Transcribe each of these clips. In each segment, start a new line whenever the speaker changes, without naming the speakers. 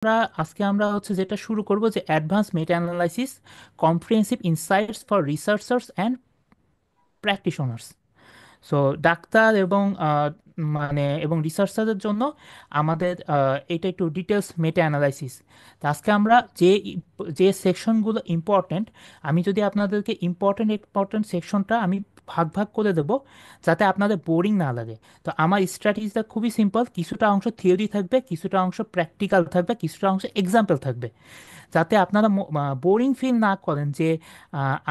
আজকে আমরা হচ্ছে যেটা শুরু করব যে advance meta analysis comprehensive insights for researchers and practitioners. So doctor এবং এবং রিসার্চারদের জন্য আমাদের এটা একটু ডিটেলস মেটা অ্যানালাইসিস। তো আজকে আমরা যে সেকশনগুলো ইম্পর্ট্যান্ট, আমি যদি আপনাদেরকে ইম্পর্ট্যান্ট সেকশনটা আমি ভাগ ভাগ করে দেবো যাতে আপনাদের বোরিং না লাগে। তো আমার স্ট্র্যাটেজিটা খুবই সিম্পল, কিছুটা অংশ থিওরি থাকবে, কিছুটা অংশ প্র্যাকটিক্যাল থাকবে, কিছুটা অংশ এক্সাম্পল থাকবে, যাতে আপনারা বোরিং ফিল না করেন যে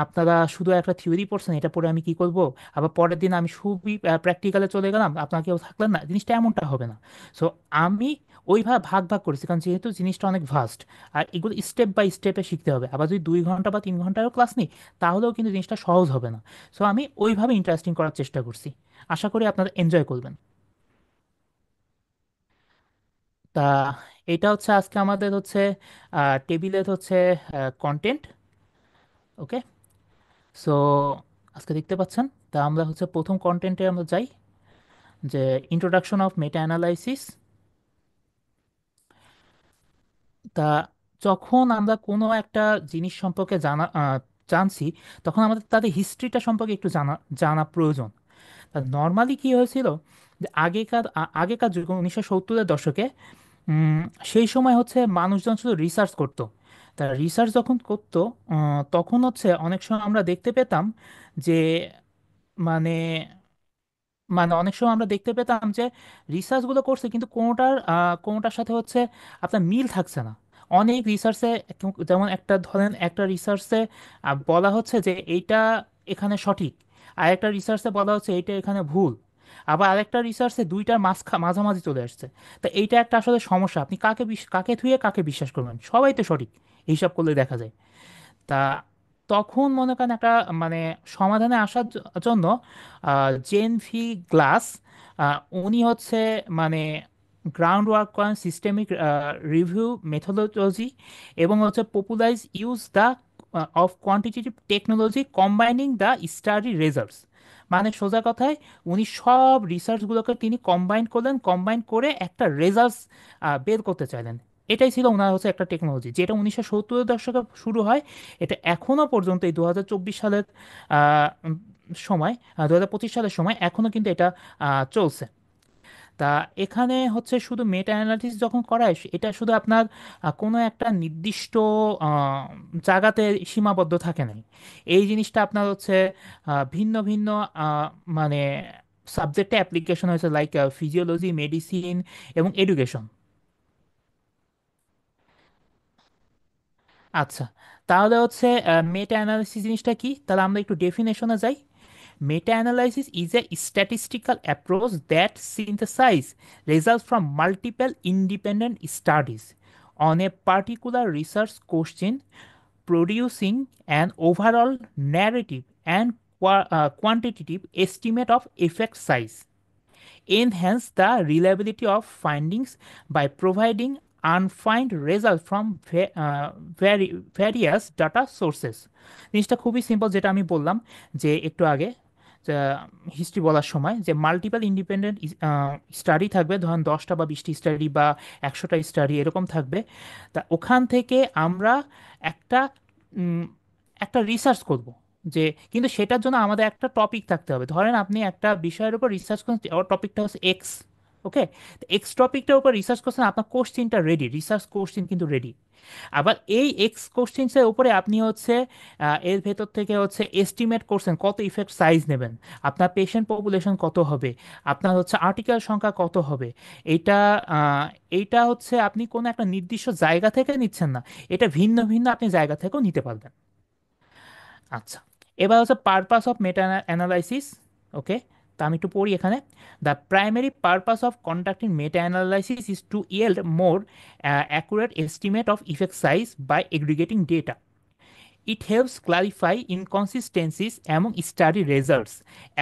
আপনারা শুধু একটা থিওরি পড়ছেন, এটা পড়ে আমি কি করব, আবার পরের দিন আমি খুবই প্র্যাকটিক্যালে চলে গেলাম, আপনার কেউ থাকলেন না, জিনিসটা এমনটা হবে না। সো আমি ওইভাবে ভাগ ভাগ করেছি, কারণ যেহেতু জিনিসটা অনেক ভাস্ট আর এগুলো স্টেপ বাই স্টেপে শিখতে হবে। আবার যদি 2 ঘন্টা বা 3 ঘন্টারও ক্লাস নিই তাহলেও কিন্তু জিনিসটা সহজ হবে না। সো আমি ওইভাবে ইন্টারেস্টিং করার চেষ্টা করছি, আশা করি আপনারা এনজয় করবেন। তা এটা হচ্ছে আজকে আমাদের হচ্ছে টেবিলের হচ্ছে কন্টেন্ট। ওকে, সো আজকে দেখতে পাচ্ছেন, তা আমরা হচ্ছে প্রথম কন্টেন্টে আমরা যাই, যে ইন্ট্রোডাকশন অফ মেটা অ্যানালাইসিস। তা যখন আমরা কোনো একটা জিনিস সম্পর্কে জানছি, তখন আমাদের তাদের হিস্ট্রিটা সম্পর্কে একটু জানা জানা প্রয়োজন। তা নর্মালি কি হয়েছিল, যে আগেকার যুগে 1970-এর দশকে, উম, সেই সময় হচ্ছে মানুষজন শুধু রিসার্চ করতো। তা রিসার্চ যখন করতো, তখন হচ্ছে অনেক সময় আমরা দেখতে পেতাম যে মানে মানে অনেক সময় আমরা দেখতে পেতাম যে রিসার্চগুলো করছে কিন্তু কোনোটার সাথে হচ্ছে আপনার মিল থাকছে না। অনেক রিসার্চে, যেমন একটা ধরেন একটা রিসার্চে বলা হচ্ছে যে এইটা এখানে সঠিক, আর একটা রিসার্চে বলা হচ্ছে এইটা এখানে ভুল, আবার আরেকটা রিসার্চে দুইটার মাঝামাঝি চলে আসছে। তা এইটা একটা আসলে সমস্যা, আপনি কাকে থুয়ে কাকে বিশ্বাস করবেন, সবাই তো সঠিক এইসব করলে দেখা যায়। তা তখন মনে করেন একটা মানে সমাধানে আসার জন্য জেন ভি গ্লাস, উনি হচ্ছে মানে গ্রাউন্ড ওয়ার্ক করেন সিস্টেমিক রিভিউ মেথোডোলজি, এবং হচ্ছে popularize use the of quantitative technology combining the study results. মানে সোজা কথায় উনি সব রিসার্চগুলোকে তিনি কম্বাইন করে একটা রেজাল্টস বের করতে চাইলেন। এটাই ছিল ওনার হচ্ছে একটা টেকনোলজি, যেটা 1970-এর দশকে শুরু হয়। এটা এখনো পর্যন্ত এই 2024 সালের উম, সময়, 2025 সালের সময় এখনো কিন্তু এটা চলছে। তা এখানে হচ্ছে শুধু মেটা অ্যানালিসিস যখন করায়, এটা শুধু আপনার কোনো একটা নির্দিষ্ট আহ, জায়গাতে সীমাবদ্ধ থাকে নাই। এই জিনিসটা আপনার হচ্ছে ভিন্ন ভিন্ন আহ, মানে সাবজেক্টে অ্যাপ্লিকেশন হয়েছে, লাইক ফিজিওলজি, মেডিসিন এবং এডুকেশন। আচ্ছা, তাহলে হচ্ছে মেটা অ্যানালাইসিস জিনিসটা কি, তাহলে আমরা একটু ডেফিনেশনে যাই। Meta analysis is a statistical approach that synthesizes results from multiple independent studies on a particular research question, producing an overall narrative and quantitative estimate of effect size, enhance the reliability of findings by providing unfind results from various data sources। জিনিসটা খুবই simple, যেটা আমি বললাম যে একটু আগে history বলার সময়, যে মাল্টিপল ইন্ডিপেন্ডেন্ট স্টাডি থাকবে, ধরেন 10টা বা 20টি স্টাডি বা 100টা স্টাডি এরকম থাকবে। তা ওখান থেকে আমরা একটা উম, একটা রিসার্চ করব, যে কিন্তু সেটার জন্য আমাদের একটা টপিক থাকতে হবে। ধরেন আপনি একটা বিষয়ের উপর রিসার্চ করছেন, টপিকটা হচ্ছে এক্স। ওকে, এক্স টপিকটার উপর রিসার্চ করছেন, আপনার কোশ্চিনটা রেডি, রিসার্চ কোশ্চিন কিন্তু রেডি। আবার এই এক্স কোশ্চিনসের উপরে আপনি হচ্ছে এর ভেতর থেকে হচ্ছে এস্টিমেট করছেন কত ইফেক্ট সাইজ নেবেন, আপনার পেশেন্ট পপুলেশন কত হবে, আপনার হচ্ছে আর্টিকেল সংখ্যা কত হবে। এইটা আহ, এইটা হচ্ছে আপনি কোনো একটা নির্দিষ্ট জায়গা থেকে নিচ্ছেন না, এটা ভিন্ন ভিন্ন আপনি জায়গা থেকেও নিতে পারবেন। আচ্ছা, এবার হচ্ছে purpose of meta analysis. Okay, তা আমি একটু পড়ি এখানে। The primary purpose of conducting meta analysis is to yield more accurate estimate of effect size by aggregating data. It helps clarify inconsistencies among study results,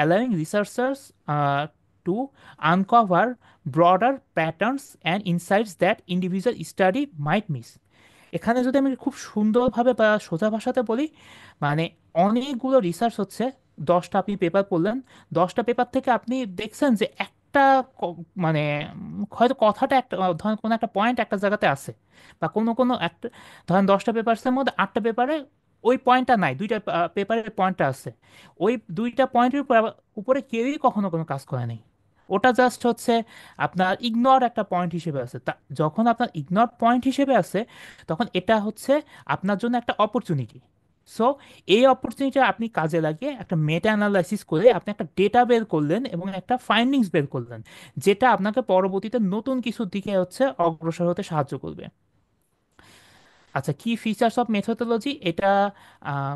allowing researchers to uncover broader patterns and insights that individual study might miss. এখানে যদি আমি খুব সুন্দরভাবে বা সোজা ভাষাতে বলি, মানে অনেকগুলো রিসার্চ হচ্ছে, 10টা আপনি পেপার পড়লেন, 10টা পেপার থেকে আপনি দেখছেন যে একটা মানে হয়তো কথাটা একটা ধরেন কোনো একটা পয়েন্ট একটা জায়গাতে আছে, বা কোনো কোনো একটা ধরেন 10টা পেপারসের মধ্যে 8টা পেপারে ওই পয়েন্টটা নাই, 2টা পেপারের পয়েন্টটা আছে, ওই 2টা পয়েন্টের উপরে কেউই কখনো কোনো কাজ করে নাই। ওটা জাস্ট হচ্ছে আপনার ইগনোর একটা পয়েন্ট হিসেবে আছে। তা যখন আপনার ইগনোর পয়েন্ট হিসেবে আছে, তখন এটা হচ্ছে আপনার জন্য একটা অপরচুনিটি। সো এই অপরচুনিটি আপনি কাজে লাগিয়ে একটা মেটা অ্যানালাইসিস করে আপনি একটা ডেটা বের করলেন এবং একটা ফাইন্ডিংস বের করলেন, যেটা আপনাকে পরবর্তীতে নতুন কিছুর দিকে হচ্ছে অগ্রসর হতে সাহায্য করবে। আচ্ছা, কি ফিচার্স অফ মেথোডোলজি, এটা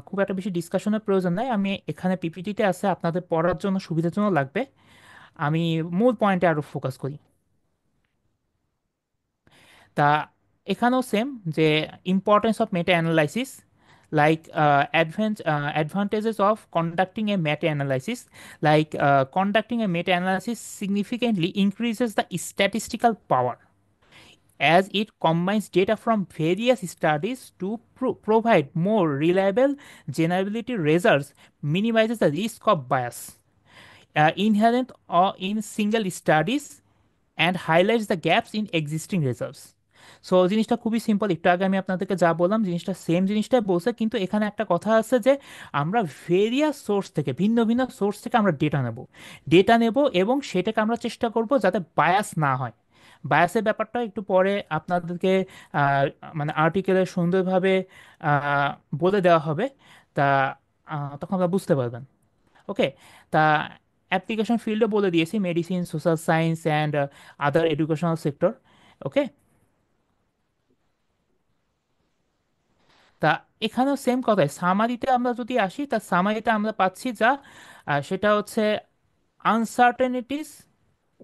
খুব একটা বেশি ডিসকাশনের প্রয়োজন নাই, আমি এখানে পিপিটিতে আছে, আপনাদের পড়ার জন্য সুবিধার জন্য লাগবে। আমি মূল পয়েন্টে আরো ফোকাস করি। তা এখানেও সেম, যে importance of meta analysis, like advantages of conducting a meta-analysis, like conducting a meta-analysis significantly increases the statistical power as it combines data from various studies to provide more reliable generability results, minimizes the risk of bias inherent or in single studies, and highlights the gaps in existing results. So জিনিসটা খুবই simple, একটু আগে আমি আপনাদেরকে যা বললাম জিনিসটা same জিনিসটাই বলছে, কিন্তু এখানে একটা কথা আছে যে আমরা ভেরিয়াস সোর্স থেকে, ভিন্ন ভিন্ন সোর্স থেকে আমরা ডেটা নেব এবং সেটাকে আমরা চেষ্টা করব যাতে বায়াস না হয়। বায়াসের ব্যাপারটা একটু পরে আপনাদেরকে আহ, মানে আর্টিকেলে সুন্দরভাবে বলে দেওয়া হবে। তা তখন আপনারা বুঝতে পারবেন। ওকে। তা অ্যাপ্লিকেশন ফিল্ডও বলে দিয়েছি, medicine, social science and other educational sector. Okay. তা এখানেও সেম কথাই, সামারিতে আমরা যদি আসি, তা সামারিতে আমরা পাচ্ছি যা সেটা হচ্ছে আনসার্টেনিটিস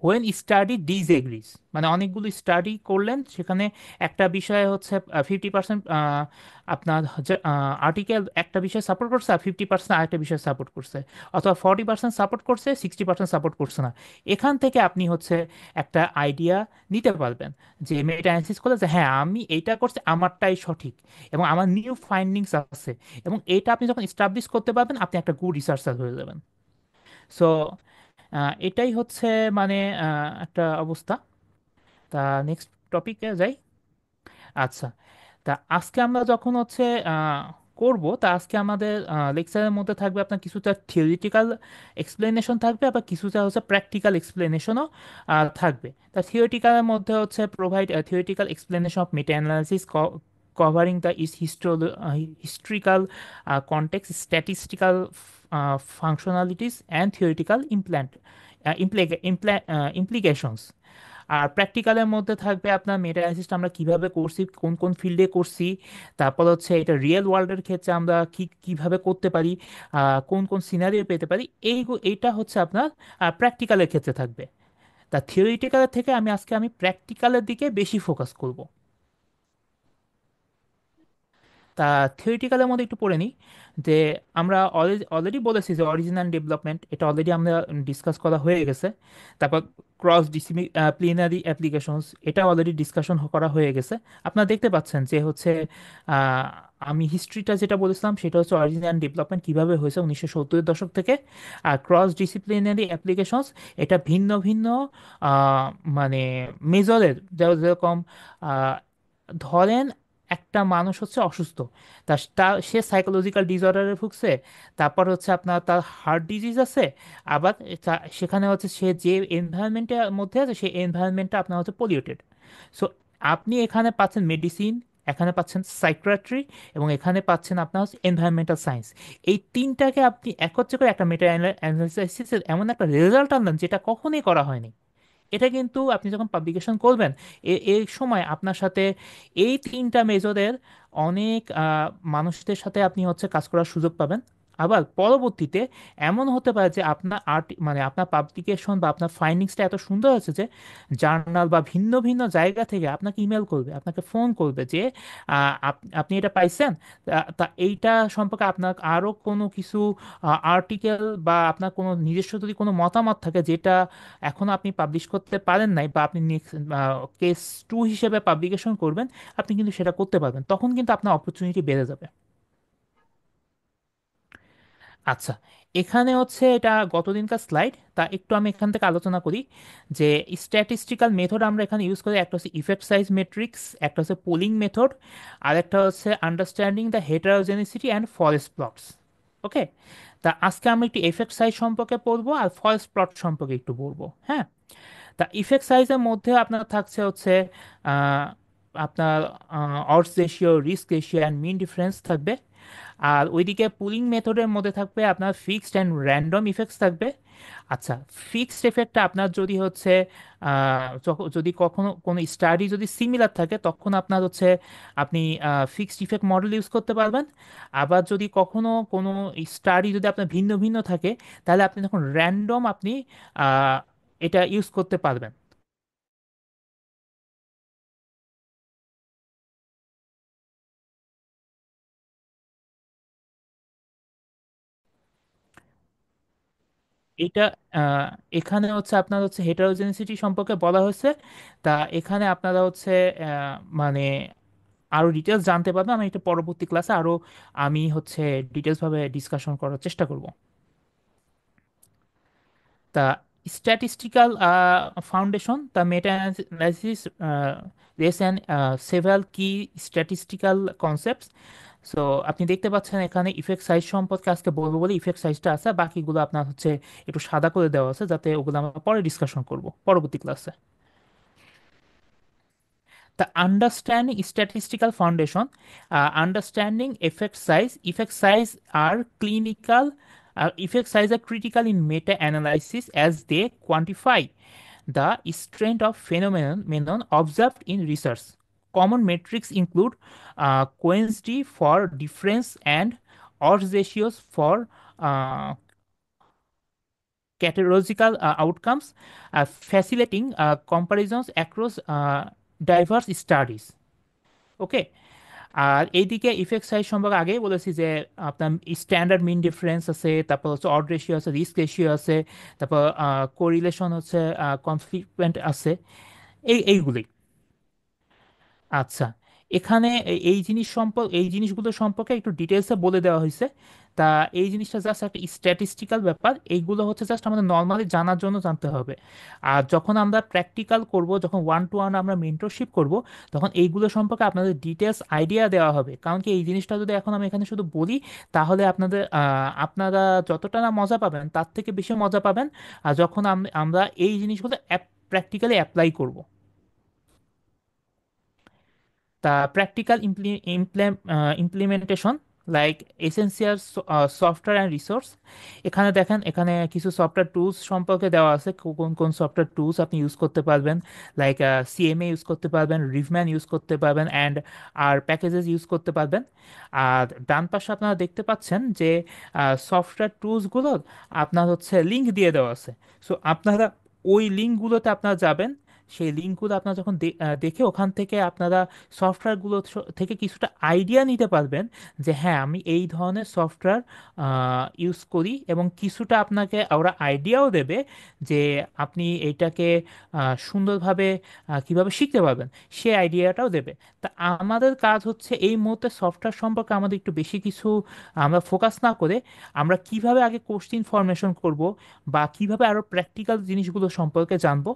ওয়েন স্টাডি ডিসএগ্রিজ, মানে অনেকগুলো স্টাডি করলেন, সেখানে একটা বিষয়ে হচ্ছে 50% আপনার আর্টিকেল একটা বিষয় সাপোর্ট করছে আর 50% আরেকটা বিষয় সাপোর্ট করছে, অথবা 40% সাপোর্ট করছে, 60% সাপোর্ট করছে না। এখান থেকে আপনি হচ্ছে একটা আইডিয়া নিতে পারবেন, যে মেটা অ্যানালিসিস করলে যে হ্যাঁ আমি এইটা করছি, আমারটাই সঠিক এবং আমার নিউ ফাইন্ডিংস আছে, এবং এটা আপনি যখন এস্টাবলিশ করতে পারবেন আপনি একটা গুড রিসার্চার হয়ে যাবেন। সো এটাই হচ্ছে মানে একটা অবস্থা। তা নেক্সট টপিকে যাই। আচ্ছা, তা আজকে আমরা যখন হচ্ছে করব, তা আজকে আমাদের লেকচারের মধ্যে থাকবে আপনার কিছুটা থিওরিটিক্যাল এক্সপ্লেনেশন থাকবে, আবার কিছুটা হচ্ছে প্র্যাকটিক্যাল এক্সপ্লেনেশনও থাকবে। তা থিওরিটিক্যালের মধ্যে হচ্ছে provide theoretical explanation of meta analysis covering the historical context, statistical functionalities and theoretical implications। আর প্র্যাকটিক্যালের মধ্যে থাকবে আপনার মেটা অ্যানালিসিসটা আমরা কিভাবে করছি, কোন কোন ফিল্ডে করছি, তারপর হচ্ছে এটা রিয়েল ওয়ার্ল্ডের ক্ষেত্রে আমরা কিভাবে করতে পারি, কোন কোন সিনারিও পেতে পারি, এইটা হচ্ছে আপনার প্র্যাকটিক্যালের ক্ষেত্রে থাকবে। তা থিওরিটিক্যালের থেকে আমি প্র্যাকটিক্যালের দিকে বেশি ফোকাস করব। তা থিওরিটিক্যালের মধ্যে একটু পড়ে নিই, যে আমরা অলরেডি বলেছি যে অরিজিনাল ডেভেলপমেন্ট, এটা অলরেডি আমরা ডিসকাস করা হয়ে গেছে। তারপর ক্রস ডিসিপ্লিনারি অ্যাপ্লিকেশনস, এটা অলরেডি ডিসকাশন করা হয়ে গেছে। আপনারা দেখতে পাচ্ছেন যে হচ্ছে আহ, আমি হিস্ট্রিটা যেটা বলেছিলাম সেটা হচ্ছে অরিজিনাল ডেভেলপমেন্ট কীভাবে হয়েছে 1970-এর দশক থেকে। আর ক্রস ডিসিপ্লিনারি অ্যাপ্লিকেশনস, এটা ভিন্ন ভিন্ন আহ, মানে মেজরের, যেরকম আহ, ধরেন একটা মানুষ হচ্ছে অসুস্থ, সে সাইকোলজিক্যাল ডিসঅর্ডারে ভুগছে, তারপর হচ্ছে আপনার তার হার্ট ডিজিজ আছে, আবার সেখানে হচ্ছে সে যে এনভায়রনমেন্টের মধ্যে আছে সেই এনভায়রনমেন্টটা আপনার হচ্ছে পলিউটেড। সো আপনি এখানে পাচ্ছেন মেডিসিন, এখানে পাচ্ছেন সাইকিয়াট্রি, এবং এখানে পাচ্ছেন আপনার হচ্ছে এনভায়রনমেন্টাল সায়েন্স। এই তিনটাকে আপনি একত্রে করে একটা মেটা অ্যানালাইসিসের এমন একটা রেজাল্ট আনলেন যেটা কখনোই করা হয়নি। এটা কিন্তু আপনি যখন পাবলিকেশন করবেন, এই সময় আপনার সাথে এই তিনটা মেজরের অনেক মানুষদের সাথে আপনি হচ্ছে কাজ করার সুযোগ পাবেন। আবার পরবর্তীতে এমন হতে পারে যে আপনার মানে আপনার পাবলিকেশন বা আপনার ফাইন্ডিংসটা এত সুন্দর আছে যে জার্নাল বা ভিন্ন ভিন্ন জায়গা থেকে আপনাকে ইমেল করবে, আপনাকে ফোন করবে যে আপনি এটা পাইছেন, তা এইটা সম্পর্কে আপনার আরও কোনো কিছু আর্টিকেল বা আপনার কোনো নিজস্ব যদি কোনো মতামত থাকে যেটা এখনও আপনি পাবলিশ করতে পারেন নাই, বা আপনি নেক্সট কেস 2 হিসেবে পাবলিকেশন করবেন, আপনি কিন্তু সেটা করতে পারবেন, তখন কিন্তু আপনার অপরচুনিটি বেড়ে যাবে। আচ্ছা, এখানে হচ্ছে এটা গতদিনকার স্লাইড, তা একটু আমি এখান থেকে আলোচনা করি যে স্ট্যাটিস্টিক্যাল মেথড আমরা এখানে ইউজ করি। একটা হচ্ছে ইফেক্ট সাইজ মেট্রিক্স, একটা হচ্ছে পোলিং মেথড, আর একটা হচ্ছে understanding the heterogeneity and forest plots. Okay, তা আজকে আমরা একটু এফেক্ট সাইজ সম্পর্কে পড়বো আর ফরেস্ট প্লট সম্পর্কে একটু বলবো। হ্যাঁ, তা ইফেক্ট সাইজের মধ্যে আপনার থাকছে হচ্ছে আহ, আপনার odds ratio, risk ratio and mean difference থাকবে। আর ওইদিকে পুলিং মেথডের মধ্যে থাকবে আপনার ফিক্সড অ্যান্ড র্যান্ডম ইফেক্টস থাকবে। আচ্ছা, ফিক্সড এফেক্টটা আপনার যদি হচ্ছে যদি কখনো কোনো স্টাডি যদি সিমিলার থাকে তখন আপনার হচ্ছে আপনি ফিক্সড ইফেক্ট মডেল ইউজ করতে পারবেন। আবার যদি কখনো কোনো স্টাডি যদি আপনার ভিন্ন ভিন্ন থাকে তাহলে আপনি তখন র্যান্ডম আপনি আহ, এটা ইউজ করতে পারবেন। এটা আহ, এখানে হচ্ছে আপনার হচ্ছে হেটারোজেনিসিটি সম্পর্কে বলা হয়েছে। তা এখানে আপনারা হচ্ছে মানে আরো ডিটেলস জানতে পারবেন। আমি এটা পরবর্তী ক্লাসে আরো আমি হচ্ছে ডিটেলস ভাবে ডিসকাশন করার চেষ্টা করব। তা স্ট্যাটিস্টিক্যাল ফাউন্ডেশন, তা মেটা অ্যানালিসিস রেস অ্যান্ড সেভারাল কি স্ট্যাটিস্টিক্যাল কনসেপ্টস। সো আপনি দেখতে পাচ্ছেন এখানে ইফেক্ট সাইজ সম্পর্কে আজকে বলবো বলে ইফেক্ট সাইজটা আছে, বাকিগুলো আপনার হচ্ছে একটু সাদা করে দেওয়া আছে যাতে ওগুলো আমরা পরে ডিসকাশন করব পরবর্তী ক্লাসে। The understanding statistical foundation, understanding effect size are clinical, effect size are critical in meta-analysis as they quantify the strength of phenomenon observed in research. Common metrics include Cohen's d for difference and odds ratios for uh, categorical outcomes, facilitating comparisons across diverse studies. ওকে, আর এইদিকে effect size সম্পর্কে আগেই বলেছি যে আপনার standard মিন difference আছে, তারপর হচ্ছে odd ratio আছে, রিস্ক রেশিও আছে, তারপর কোরিলেশন হচ্ছে কনফ্লিকোয়েন্ট আছে, এইগুলি। আচ্ছা, এখানে এই জিনিসগুলো সম্পর্কে একটু ডিটেলসে বলে দেওয়া হয়েছে। তা এই জিনিসটা জাস্ট একটা স্ট্যাটিস্টিক্যাল ব্যাপার, এইগুলো হচ্ছে জাস্ট আমাদের নর্মালি জানার জন্য জানতে হবে। আর যখন আমরা প্র্যাকটিক্যাল করব, যখন ওয়ান টু ওয়ান আমরা মেন্টরশিপ করব, তখন এইগুলো সম্পর্কে আপনাদের ডিটেলস আইডিয়া দেওয়া হবে। কারণ কি এই জিনিসটা যদি এখন আমি এখানে শুধু বলি তাহলে আপনারা যতটা না মজা পাবেন তার থেকে বেশি মজা পাবেন আর যখন আমরা এই জিনিসগুলো প্র্যাকটিক্যালি অ্যাপ্লাই করব। তা practical implementation like essential software and resource. এখানে দেখেন, এখানে কিছু সফটওয়্যার টুলস সম্পর্কে দেওয়া আছে, কোন কোন সফটওয়্যার টুলস আপনি ইউজ করতে পারবেন। লাইক সিএমএ ইউজ করতে পারবেন, রিভম্যান ইউজ করতে পারবেন অ্যান্ড আর প্যাকেজেস ইউজ করতে পারবেন। আর ডান পাশে আপনারা দেখতে পাচ্ছেন যে সফটওয়্যার টুলসগুলোর আপনার হচ্ছে লিঙ্ক দিয়ে দেওয়া আছে। সো আপনারা ওই লিঙ্কগুলোতে আপনারা যাবেন। সেই লিঙ্কগুলো আপনারা যখন দেখে ওখান থেকে আপনারা সফটওয়্যারগুলো থেকে কিছুটা আইডিয়া নিতে পারবেন যে হ্যাঁ আমি এই ধরনের সফটওয়্যার ইউজ করি, এবং কিছুটা আপনাকে ওরা আইডিয়াও দেবে যে আপনি এইটাকে সুন্দরভাবে কিভাবে শিখতে পারবেন সেই আইডিয়াটাও দেবে। তা আমাদের কাজ হচ্ছে এই মুহূর্তে সফটওয়্যার সম্পর্কে আমাদের একটু বেশি কিছু আমরা ফোকাস না করে আমরা কিভাবে আগে কোশ্চেন ফরমেশন করব বা কিভাবে আরও প্র্যাকটিক্যাল জিনিসগুলো সম্পর্কে জানবো,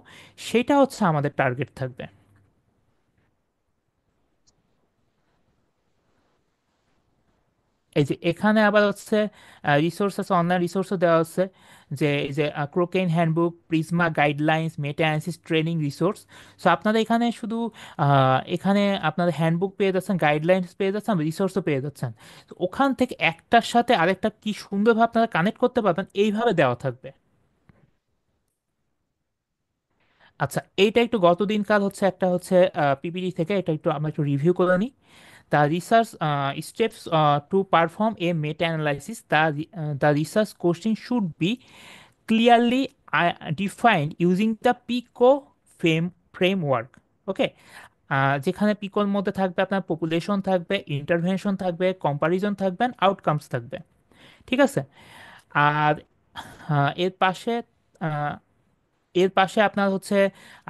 সেটা হচ্ছে আমাদের টার্গেট থাকবে। এই যে এখানে আবার হচ্ছে রিসোর্স আছে, অনলাইন রিসোর্সও দেওয়া আছে, যে এই যে ক্রোকেন হ্যান্ডবুক, প্রিজমা গাইডলাইন্স, মেটা অ্যানালিসিস ট্রেনিং রিসোর্স। সো আপনারা এখানে শুধু এখানে আপনাদের হ্যান্ডবুক পেয়ে যাচ্ছেন, গাইডলাইন্স পেয়ে যাচ্ছেন, রিসোর্সও পেয়ে যাচ্ছেন। তো ওখান থেকে একটার সাথে আরেকটা কি সুন্দরভাবে আপনারা কানেক্ট করতে পারবেন এইভাবে দেওয়া থাকবে। আচ্ছা, এইটা একটু গতদিনকার হচ্ছে একটা হচ্ছে পিপিটি থেকে, এটা একটু আমরা একটু রিভিউ করে নিই। The research steps to perform a meta-analysis. The research question should be clearly defined using the PICO framework. ওকে, যেখানে পিকোর মধ্যে থাকবে আপনার পপুলেশন থাকবে, ইন্টারভেনশন থাকবে, কম্পারিজন থাকবে, আউটকামস থাকবে। ঠিক আছে। আর এর পাশে এর পাশে আপনার হচ্ছে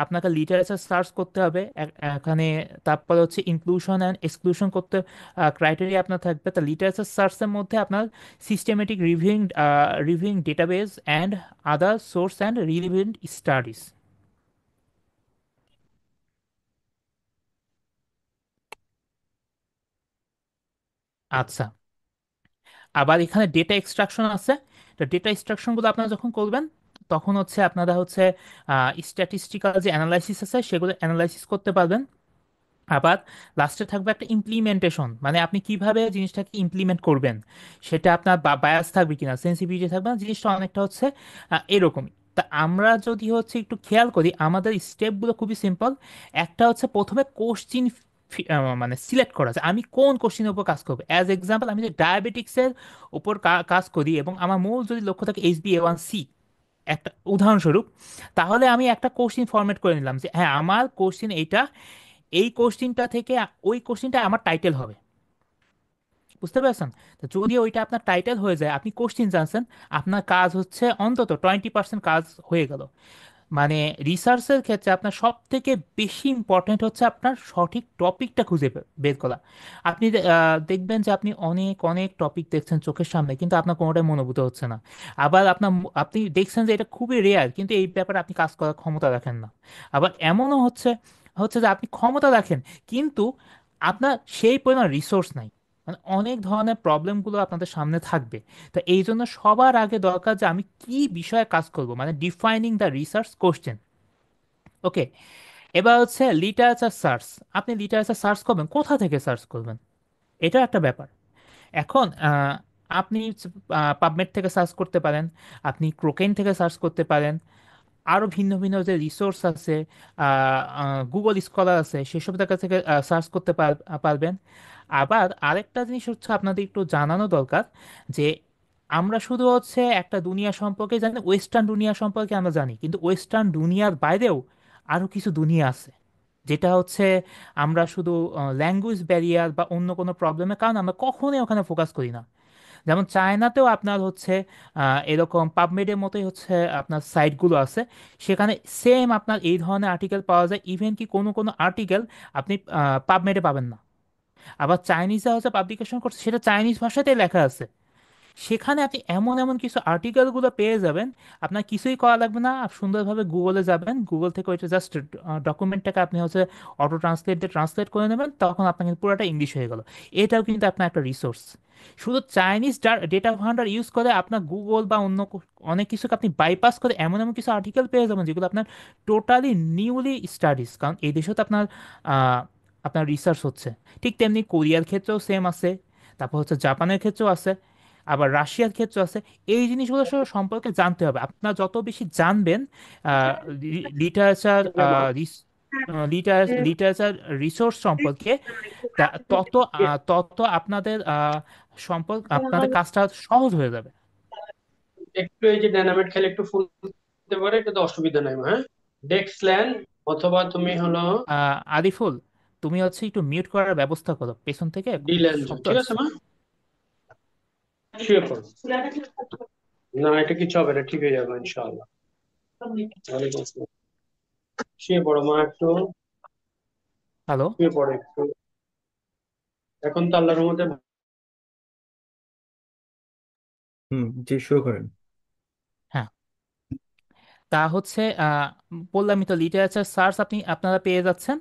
আপনাকে লিটারেচার সার্চ করতে হবে এখানে। তারপরে হচ্ছে ইনক্লুশন অ্যান্ড এক্সক্লুশন করতে ক্রাইটেরিয়া আপনার থাকবে। তা লিটারেচার সার্চের মধ্যে আপনার systematic reviewing database and other source and relevant studies. আচ্ছা, আবার এখানে ডেটা এক্সট্রাকশন আছে। তো ডেটা এক্সট্রাকশনগুলো আপনারা যখন করবেন তখন হচ্ছে আপনারা হচ্ছে স্ট্যাটিস্টিক্যাল যে অ্যানালাইসিস আছে সেগুলো অ্যানালাইসিস করতে পারবেন। আবার লাস্টে থাকবে একটা ইমপ্লিমেন্টেশন, মানে আপনি কিভাবে জিনিসটাকে ইমপ্লিমেন্ট করবেন, সেটা আপনার বায়াস থাকবে কিনা, সেন্সিটিভিটি থাকবে না, জিনিসটা অনেকটা হচ্ছে এরকমই। তা আমরা যদি হচ্ছে একটু খেয়াল করি আমাদের স্টেপগুলো খুবই সিম্পল। একটা হচ্ছে প্রথমে কোশ্চিন মানে সিলেক্ট করা, যে আমি কোন কোশ্চিনের উপর কাজ করবো। অ্যাজ এক্সাম্পল আমি যদি ডায়াবেটিক্সের উপর কাজ করি এবং আমার মূল যদি লক্ষ্য থাকে HbA1c, একটা উদাহরণস্বরূপ, তাহলে আমি একটা কোশ্চিন ফরম্যাট করে নিলাম যে হ্যাঁ আমার কোশ্চিন এইটা, এই কোশ্চিনটা থেকে ওই কোশ্চিনটা আমার টাইটেল হবে। বুঝতে পারছেন? তো যদি ওইটা আপনার টাইটেল হয়ে যায়, আপনি কোশ্চিন জানছেন, আপনার কাজ হচ্ছে অন্তত 20% কাজ হয়ে গেল। মানে রিসার্চের ক্ষেত্রে আপনার সব থেকে বেশি ইম্পর্টেন্ট হচ্ছে আপনার সঠিক টপিকটা খুঁজে বের করা। আপনি দেখবেন যে আপনি অনেক অনেক টপিক দেখছেন চোখের সামনে, কিন্তু আপনার কোনোটাই মনোভূত হচ্ছে না। আবার আপনি দেখছেন যে এটা খুবই রেয়ার, কিন্তু এই ব্যাপারে আপনি কাজ করার ক্ষমতা রাখেন না। আবার এমনও হচ্ছে হচ্ছে যে আপনি ক্ষমতা রাখেন, কিন্তু আপনার সেই পরিমাণ রিসোর্স নাই। মানে অনেক ধরনের প্রবলেমগুলো আপনাদের সামনে থাকবে। তো এই জন্য সবার আগে দরকার যে আমি কি বিষয়ে কাজ করব, মানে ডিফাইনিং দ্য রিসার্চ কোশ্চেন। ওকে, এবার হচ্ছে লিটারেচার সার্চ। আপনি লিটারেচার সার্চ করবেন, কোথা থেকে সার্চ করবেন, এটা একটা ব্যাপার। এখন আপনি পাবমেড থেকে সার্চ করতে পারেন, আপনি ক্রোকেন থেকে সার্চ করতে পারেন, আরও ভিন্ন ভিন্ন যে রিসোর্স আছে, গুগল স্কলার আছে, সেসব জায়গা থেকে সার্চ করতে পারবেন। আবার আরেকটা জিনিস হচ্ছে আপনাদের একটু জানানো দরকার, যে আমরা শুধু হচ্ছে একটা দুনিয়া সম্পর্কে জানি, ওয়েস্টার্ন দুনিয়া সম্পর্কে আমরা জানি, কিন্তু ওয়েস্টার্ন দুনিয়ার বাইরেও আরও কিছু দুনিয়া আছে, যেটা হচ্ছে আমরা শুধু ল্যাঙ্গুয়েজ ব্যারিয়ার বা অন্য কোনো প্রবলেমের কারণে আমরা কখনোই ওখানে ফোকাস করি না। যেমন চায়নাতেও আপনার হচ্ছে এরকম পাবমেডের মতোই হচ্ছে আপনার সাইটগুলো আছে, সেখানে সেম আপনার এই ধরনের আর্টিকেল পাওয়া যায়। ইভেন কি কোনো কোনো আর্টিকেল আপনি পাবমেডে পাবেন না। আবার চাইনিজরা হচ্ছে পাবলিকেশন করছে, সেটা চাইনিজ ভাষাতেই লেখা আছে, সেখানে আপনি এমন এমন কিছু আর্টিকেলগুলো পেয়ে যাবেন, আপনার কিছুই করা লাগবে না। আপনি সুন্দরভাবে গুগলে যাবেন, গুগল থেকে ওইটা জাস্ট ডকুমেন্টটাকে আপনি হচ্ছে অটো ট্রান্সলেট দিয়ে ট্রান্সলেট করে নেবেন, তখন আপনার কিন্তু পুরোটা ইংলিশ হয়ে গেল। এটাও কিন্তু আপনার একটা রিসোর্স। শুধু চাইনিজ ডেটা ভান্ডার ইউজ করে আপনার গুগল বা অন্য অনেক কিছুকে আপনি বাইপাস করে এমন এমন কিছু আর্টিকেল পেয়ে যাবেন যেগুলো আপনার টোটালি নিউলি স্টাডিজ, কারণ এই দেশেও তো আপনার আহ, আপনার রিসার্চ হচ্ছে। ঠিক তেমনি কোরিয়ার ক্ষেত্রেও সেম আছে, তারপর হচ্ছে জাপানের ক্ষেত্রেও আছে, আবার রাশিয়ার ক্ষেত্রে আছে। এই জিনিসগুলো সম্পর্কে জানতে হবে। আপনার যত বেশি জানবেন লিটারেচার লিটারেচার রিসোর্স সম্পর্কে, তত তত আপনাদের আপনাদের কাজটা সহজ হয়ে যাবে।
একটু এই যে ডায়নামাইট খেলে একটু ফুল দিতে পারে, এটা তো অসুবিধা নাই মা, হ্যাঁ। ডেক্সল্যান্ড অথবা তুমি হলো
আরিফুল, তুমি হচ্ছে একটু মিউট করার ব্যবস্থা করো, পেছন থেকে খুব
ডিল্যান্ড,
শব্দ
ঠিক আছে
আসছে।
মা, শুয়ে পড়ো। না, এটা কিছু হবে না, ঠিক হয়ে যাবে ইনশাআল্লাহ। ওয়ালাইকুম আসসালাম। শুয়ে পড়ো মা একটু,
হ্যালো।
শুয়ে পড়ো একটু। এখন তো আল্লাহর রহমতে
হুম, জি শুরু করেন।
হ্যাঁ, তা হচ্ছে বললামই তো, লিটারেচার সার্চ আপনারা পেয়ে যাচ্ছেন।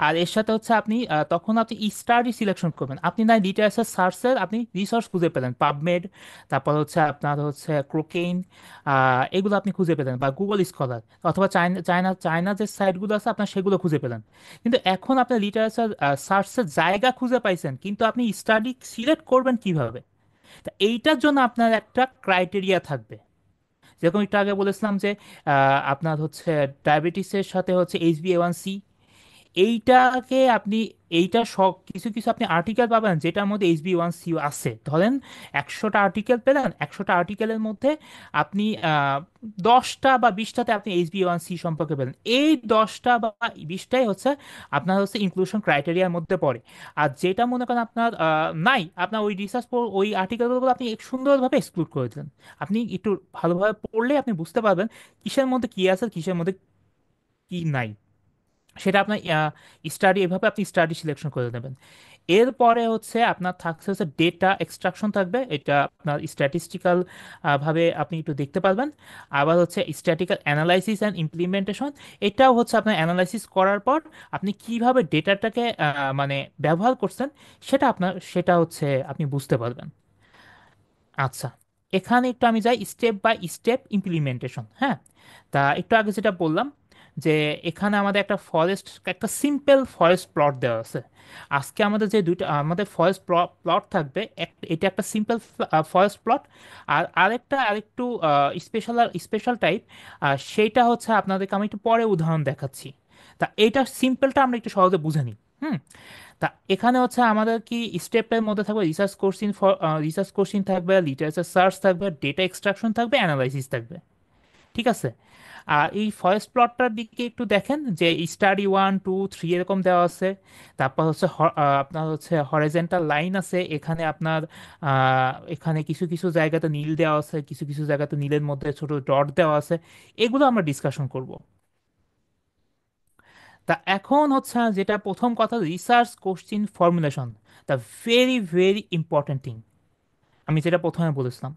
আর এর সাথে হচ্ছে আপনি তখন আপনি স্টাডি সিলেকশন করবেন। আপনি না লিটারেচার সার্চের আপনি রিসোর্স খুঁজে পেলেন, পাবমেড, তারপর হচ্ছে আপনার হচ্ছে ক্রোকেইন, এগুলো আপনি খুঁজে পেলেন, বা গুগল স্কলার, অথবা চায়না চায়না চায়না যে সাইটগুলো আছে আপনার সেগুলো খুঁজে পেলেন। কিন্তু এখন আপনি লিটারেচার সার্চের জায়গা খুঁজে পাইছেন, কিন্তু আপনি স্টাডি সিলেক্ট করবেন কিভাবে? তা এইটার জন্য আপনার একটা ক্রাইটেরিয়া থাকবে। যেরকম একটু আগে বলেছিলাম যে আপনার হচ্ছে ডায়াবেটিসের সাথে হচ্ছে HbA1c, এইটাকে আপনি এইটা সব কিছু কিছু আপনি আর্টিকেল পাবেন যেটার মধ্যে HB1C আছে। ধরেন 100টা আর্টিকেল পেলেন, 100টা আর্টিকেলের মধ্যে আপনি 10টা বা 20টাতে আপনি HB1C সম্পর্কে পেলেন। এই 10টা বা 20টাই হচ্ছে আপনার হচ্ছে ইনক্লুশন ক্রাইটেরিয়ার মধ্যে পড়ে। আর যেটা মনে করেন আপনার নাই, আপনার ওই রিসার্চ ওই আর্টিকেলগুলো আপনি সুন্দরভাবে এক্সক্লুড করে দিলেন। আপনি একটু ভালোভাবে পড়লে আপনি বুঝতে পারবেন কিসের মধ্যে কি আছে, কিসের মধ্যে কি নাই। সেটা আপনার স্টাডি, এভাবে আপনি স্টাডি সিলেকশন করে নেবেন। এরপরে হচ্ছে আপনার থাকছে হচ্ছে ডেটা এক্সট্রাকশন থাকবে, এটা আপনার স্ট্যাটিস্টিক্যাল ভাবে আপনি একটু দেখতে পারবেন। আবার হচ্ছে স্ট্যাটিক্যাল অ্যানালাইসিস অ্যান্ড ইমপ্লিমেন্টেশন, এটাও হচ্ছে আপনার অ্যানালাইসিস করার পর আপনি কিভাবে ডেটাটাকে মানে ব্যবহার করছেন সেটা হচ্ছে আপনি বুঝতে পারবেন। আচ্ছা, এখানে একটু আমি যাই স্টেপ বাই স্টেপ ইমপ্লিমেন্টেশন। হ্যাঁ, তা একটু আগে যেটা বললাম যে এখানে আমাদের একটা সিম্পল ফরেস্ট প্লট দেওয়া আছে। আজকে আমাদের যে দুইটা আমাদের ফরেস্ট প্লট থাকবে, এটা একটা সিম্পল ফরেস্ট প্লট। আর আরেকটু স্পেশাল টাইপ, সেইটা হচ্ছে আপনাদেরকে আমি একটু পরে উদাহরণ দেখাচ্ছি। তা এইটা সিম্পলটা আমরা একটু সহজে বুঝে নিই। হুম। তা এখানে হচ্ছে আমাদের কি স্টেপের মধ্যে থাকবে রিসার্চ কোশ্চিন থাকবে, লিটারেচার সার্চ থাকবে, ডেটা এক্সট্রাকশন থাকবে, অ্যানালাইসিস থাকবে। ঠিক আছে। আর এই ফরেস্ট প্লটটার দিকে একটু দেখেন যে স্টাডি 1 2 3 এরকম দেওয়া আছে। তারপর হচ্ছে আপনার হচ্ছে হরাইজন্টাল লাইন আছে এখানে আপনার, এখানে কিছু কিছু জায়গাতে নীল দেওয়া আছে, কিছু কিছু জায়গাতে নীলের মধ্যে ছোট ডট দেওয়া আছে। এগুলো আমরা ডিসকাশন করব। তা এখন হচ্ছে যেটা প্রথম কথা, research question formulation, the very very important thing, আমি যেটা প্রথমে বলেছিলাম।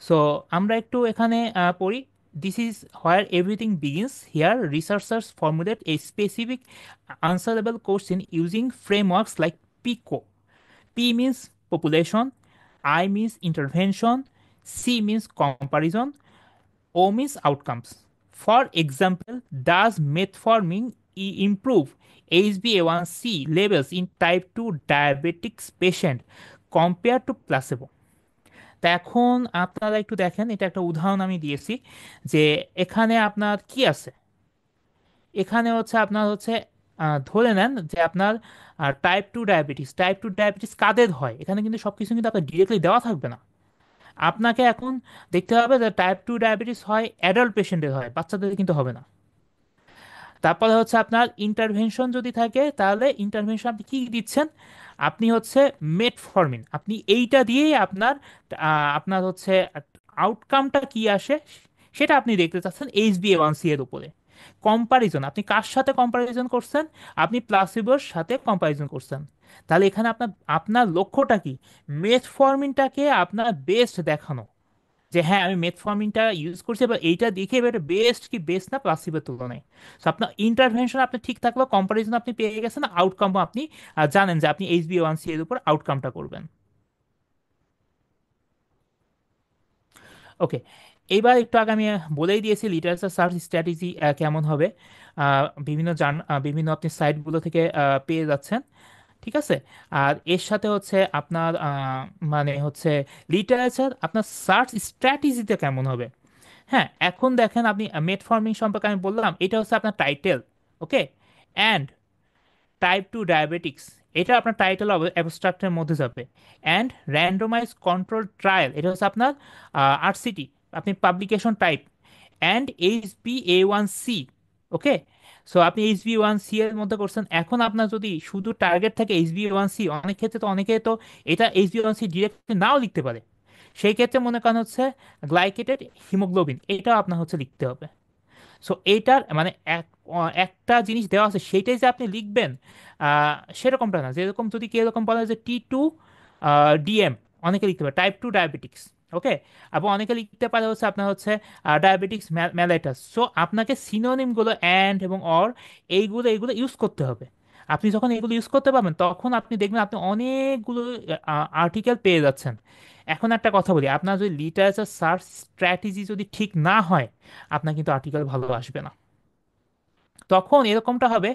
সো আমরা একটু এখানে পড়ি। This is where everything begins here researchers formulate a specific answerable question using frameworks like PICO. P means population, I means intervention, C means comparison, O means outcomes. For example, does metformin improve HbA1c levels in type 2 diabetics patient compared to placebo? তা এখন আপনারা একটু দেখেন, এটা একটা উদাহরণ আমি দিয়েছি যে এখানে আপনার কি আছে। এখানে হচ্ছে আপনার হচ্ছে ধরে নেন যে আপনার টাইপ 2 ডায়াবেটিস কাদের হয়, এখানে কিন্তু সব কিছু কিন্তু আপনার ডিরেক্টলি দেওয়া থাকবে না। আপনাকে এখন দেখতে হবে যে টাইপ 2 ডায়াবেটিস হয় অ্যাডাল্ট পেশেন্টের হয়, বাচ্চাদের কিন্তু হবে না। তারপরে হচ্ছে আপনার ইন্টারভেনশন যদি থাকে, তাহলে ইন্টারভেনশন আপনি কি দিচ্ছেন, আপনি হচ্ছে মেটফর্মিন, আপনি এইটা দিয়েই আপনার হচ্ছে আউটকামটা কি আসে সেটা আপনি দেখতে চাচ্ছেন HbA1c এর উপরে। কম্পারিজন, আপনি কার সাথে কম্পারিজন করছেন, আপনি প্লাসিবোর সাথে কম্পারিজন করছেন। তাহলে এখানে আপনার আপনার লক্ষ্যটা কি, মেটফর্মিনটাকে আপনার বেস্ট দেখানো, যে হ্যাঁ আমি মেটফর্মিনটা ইউজ করছি, এবার এইটা দেখে এবার বেস্ট কি বেস্ট না প্লাসিবোর তুলনায়। তো আপনার ইন্টারভেনশন আপনি ঠিক থাকলো, কম্পারিজন আপনি পেয়ে গেছেন, আউটকামও আপনি জানেন যে আপনি HbA1c এর উপর আউটকামটা করবেন। ওকে, এইবার একটু আগে আমি বলেই দিয়েছি লিটারেচার সার্চ স্ট্র্যাটেজি কেমন হবে। বিভিন্ন আপনি সাইটগুলো থেকে পেয়ে যাচ্ছেন। ঠিক আছে। আর এর সাথে হচ্ছে আপনার মানে হচ্ছে লিটারেচার আপনার সার্চ স্ট্র্যাটেজিতে কেমন হবে। হ্যাঁ, এখন দেখেন আপনি মেটফর্মিং সম্পর্কে আমি বললাম, এটা হচ্ছে আপনার title. Okay. And type 2 diabetics, এটা আপনার টাইটেল অ্যাবস্ট্রাক্টের মধ্যে যাবে। অ্যান্ড র্যান্ডোমাইজ কন্ট্রোল ট্রায়াল, এটা হচ্ছে আপনার RCT, আপনি publication type. And HbA1c। Okay. So আপনি HbA1c এর মধ্যে করছেন। এখন আপনার যদি শুধু টার্গেট থাকে HbA1c, অনেক ক্ষেত্রে তো অনেকে তো এটা HbA1c ডিরেক্টলি নাও লিখতে পারে, সেই ক্ষেত্রে মনে করেন হচ্ছে গ্লাইকেটেড হিমোগ্লোবিন, এটাও আপনার হচ্ছে লিখতে হবে। সো এইটার মানে একটা জিনিস দেওয়া আছে সেইটাই যে আপনি লিখবেন সেরকমটা না। যেরকম যদি কেউ এরকম বলে যে T2 DM, অনেকে লিখতে পারে টাইপ 2 ডায়াবেটিক্স। ওকে। এবং অনেকে লিখতে পারে হচ্ছে আপনার হচ্ছে ডায়াবেটিক্স মেলাইটাস। সো আপনাকে সিনোনিমগুলো অ্যান্ড এবং অর এইগুলো ইউজ করতে হবে। আপনি যখন এগুলো ইউজ করতে পারবেন তখন আপনি দেখবেন আপনি অনেকগুলো আর্টিকেল পেয়ে যাচ্ছেন। এখন একটা কথা বলি, আপনার যদি লিটারেচার সার্চ স্ট্র্যাটেজি যদি ঠিক না হয়, আপনার কিন্তু আর্টিকেল ভালো আসবে না। তখন এরকমটা হবে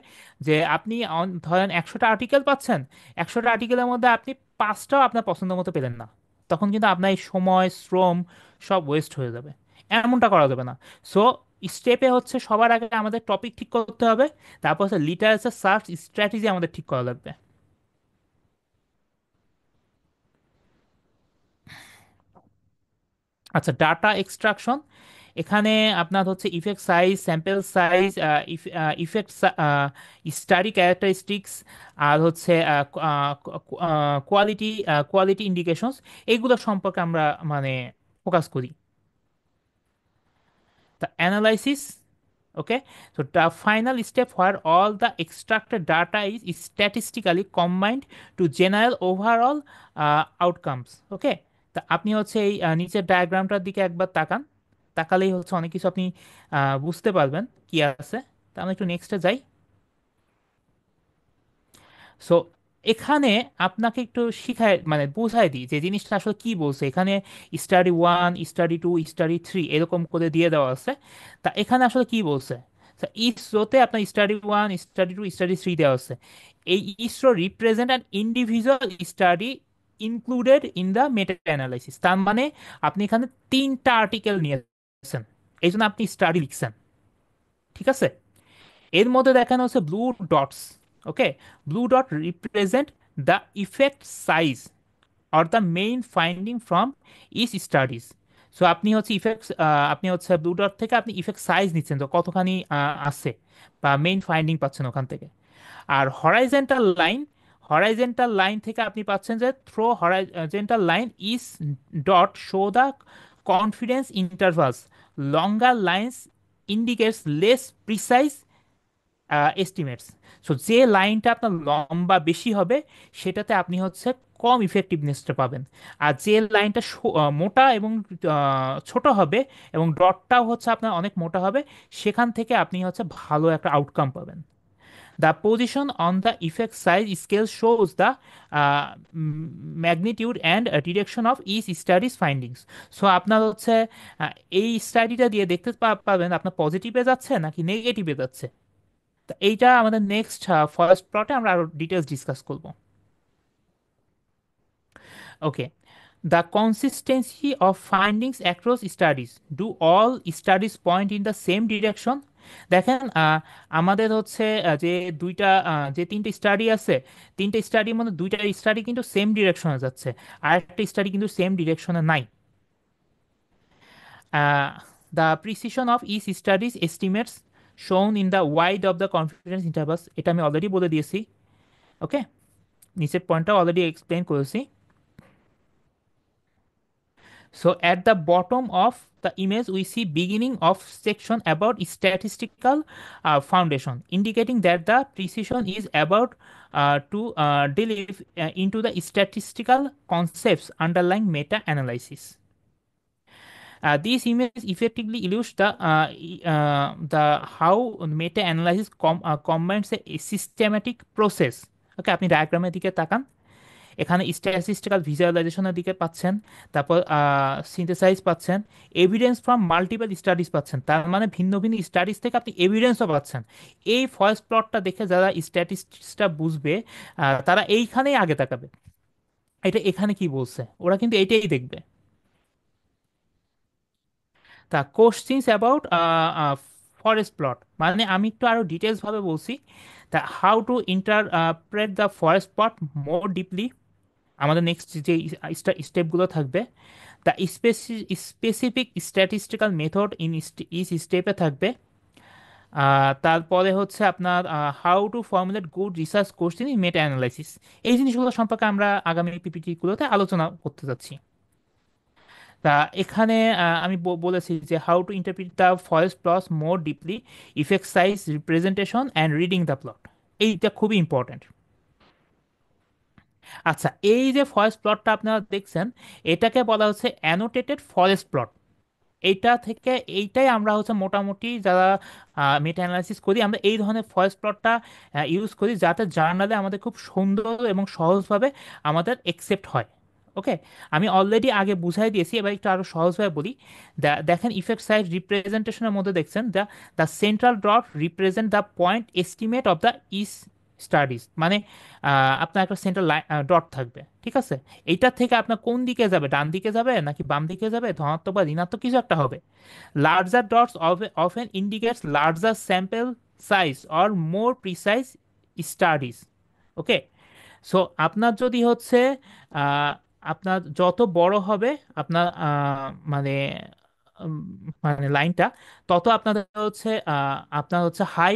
যে আপনি ধরেন 100টা আর্টিকেল পাচ্ছেন, 100টা আর্টিকেলের মধ্যে আপনি 5টাও আপনার পছন্দ মতো পেলেন না। তখন কিন্তু আপনার এই সময় শ্রম সব ওয়েস্ট হয়ে যাবে। এমনটা করা যাবে না। সো স্টেপে হচ্ছে সবার আগে আমাদের টপিক ঠিক করতে হবে, তারপর হচ্ছে লিটারেচার সার্চ স্ট্র্যাটেজি আমাদের ঠিক করা লাগবে। আচ্ছা, ডাটা এক্সট্রাকশন, এখানে আপনার হচ্ছে effect size, sample size, effect study characteristics, আর হচ্ছে কোয়ালিটি কোয়ালিটি ইন্ডিকেশনস, এইগুলো সম্পর্কে আমরা মানে ফোকাস করি। The analysis, okay, so the final step where all the extracted data is statistically combined to general overall outcomes, okay। তা আপনি হচ্ছে এই নিচের ডায়াগ্রামটার দিকে একবার তাকান, তাকালেই হচ্ছে অনেক কিছু আপনি বুঝতে পারবেন কি আছে। তা আমরা একটু নেক্সটে যাই। সো এখানে আপনাকে একটু শিখায় মানে বোঝায় দিই যে জিনিসটা আসলে কি বলছে এখানে। Study one, study two, study three এরকম করে দিয়ে দেওয়া আছে। তা এখানে আসলে কি বলছে, ইসরোতে আপনার study one, study two, study three দেওয়া আছে। এই each row represent an individual study included in the meta analysis. তার মানে আপনি এখানে তিনটা আর্টিকেল নিয়েছেন, এই জন্য আপনি স্টাডি লিখছেন, ঠিক আছে। এর মধ্যে দেখানো হচ্ছে blue dots, okay. Blue dot represent the effect size or the main finding from each studies. So আপনি হচ্ছে ইফেক্ট, আপনি হচ্ছে ব্লু ডট থেকে আপনি ইফেক্ট সাইজ নিচ্ছেন, তো কতখানি আছে বা মেইন ফাইন্ডিং পাচ্ছেন ওখান থেকে। আর হরাইজেন্টাল লাইন, হরাইজেন্টাল লাইন থেকে আপনি পাচ্ছেন যে through horizontal line is dot show the confidence intervals, longer lines indicates less precise estimates. So যে লাইনটা আপনার লম্বা বেশি হবে সেটাতে আপনি হচ্ছে কম ইফেক্টিভনেসটা পাবেন। আর যে লাইনটা মোটা এবং ছোট হবে এবং ডটটাও হচ্ছে আপনার অনেক মোটা হবে, সেখান থেকে আপনি হচ্ছে ভালো একটা আউটকাম পাবেন। The position on the effect size scale shows the magnitude and direction of each studies findings. So আপনার হচ্ছে এই স্টাডিটা দিয়ে দেখতে পাবেন আপনার পজিটিভে যাচ্ছে নাকি নেগেটিভে যাচ্ছে। তো এইটা আমাদের নেক্সট ফার্স্ট প্লটে আমরা আরো ডিটেলস ডিসকাস করব। Okay, the consistency of findings across studies, do all studies point in the same direction. দেখেন আমাদের হচ্ছে যে দুইটা যে তিনটে স্টাডি আছে, তিনটে স্টাডির মধ্যে দুইটা স্টাডি কিন্তু সেম ডিরেকশনে যাচ্ছে, আর একটা স্টাডি কিন্তু সেম ডিরেকশনে নাই। The precision of each studies estimates shown in the wide of the confidence intervals, এটা আমি অলরেডি বলে দিয়েছি, ওকে। নিচের পয়েন্টটা অলরেডি এক্সপ্লেন করেছি। So at the bottom of the image, we see beginning of section about statistical foundation, indicating that the precision is about to delve into the statistical concepts underlying meta-analysis. This image effectively illustrates the how meta-analysis combines a systematic process. ওকে, আপনি ডায়াগ্রামের দিকে তাকান, এখানে statistical ভিজুয়ালাইজেশনের দিকে পাচ্ছেন, তারপর synthesise পাচ্ছেন, evidence from multiple studies পাচ্ছেন, তার মানে ভিন্ন ভিন্ন স্টাডিজ থেকে আপনি এভিডেন্সও পাচ্ছেন। এই ফার্স্ট প্লটটা দেখে যারা স্ট্যাটিস্টিক্সটা বুঝবে তারা এইখানেই আগে তাকাবে, এটা এখানে কি বলছে ওরা কিন্তু এইটাই দেখবে। তা কোশ্চিনস অ্যাবাউট ফরেস্ট প্লট, মানে আমি একটু আরো ডিটেলস ভাবে বলছি। তা how to interpret the forest plot more deeply, আমাদের নেক্সট যে স্টেপগুলো থাকবে। The specific statistical method in each স্টেপে থাকবে। তারপরে হচ্ছে আপনার how to formulate good research question in meta analysis, এই জিনিসগুলো সম্পর্কে আমরা আগামী পিপিটিগুলোতে আলোচনা করতে যাচ্ছি। তা এখানে আমি বলেছি যে how to interpret the forest plus more deeply, effect size, representation and reading the plot, এইটা খুবই ইম্পর্ট্যান্ট। আচ্ছা, এই যে ফরেস্ট প্লটটা আপনারা দেখছেন, এটাকে বলা হচ্ছে অ্যানোটেটেড ফরেস্ট প্লট। এইটা থেকে এইটাই আমরা হচ্ছে মোটামুটি যারা মেটা অ্যানালাইসিস করি আমরা এই ধরনের ফরেস্ট প্লটটা ইউজ করি, যাতে জার্নালে আমাদের খুব সুন্দর এবং সহজভাবে আমাদের একসেপ্ট হয়, ওকে। আমি অলরেডি আগে বুঝাই দিয়েছি, এবার একটু আরো সহজভাবে বলি। দেখেন ইফেক্ট সাইজ রিপ্রেজেন্টেশনের মধ্যে দেখছেন the central dot represent the point estimate of the is studies মানে আপনার একটা সেন্টার ডট থাকবে, ঠিক আছে? এইটার থেকে আপনার কোন দিকে যাবে, ডান দিকে যাবে নাকি বাম দিকে যাবে, ধনাত্মক বা ঋণাত্মক কিছু একটা হবে। Larger dots often indicates larger sample size or more precise studies. Okay, so আপনার যদি হচ্ছে আহ, আপনার যত বড় হবে আপনার মানে উম, মানে লাইনটা, তত আপনাদের হচ্ছে আপনার হচ্ছে হাই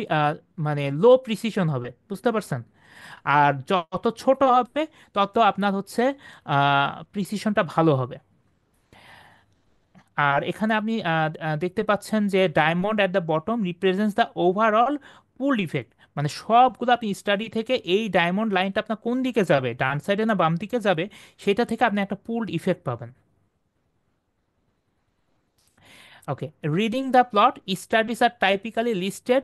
মানে লো প্রিসিশন হবে, বুঝতে পারছেন? আর যত ছোট হবে তত আপনার হচ্ছে প্রিসিশনটা ভালো হবে। আর এখানে আপনি দেখতে পাচ্ছেন যে diamond at the bottom represents the overall pool effect. মানে সবগুলো আপনি স্টাডি থেকে এই ডায়মন্ড লাইনটা আপনার কোন দিকে যাবে, ডান সাইডে না বাম দিকে যাবে, সেটা থেকে আপনি একটা পুলড ইফেক্ট পাবেন। Okay, reading the plot, studies are typically listed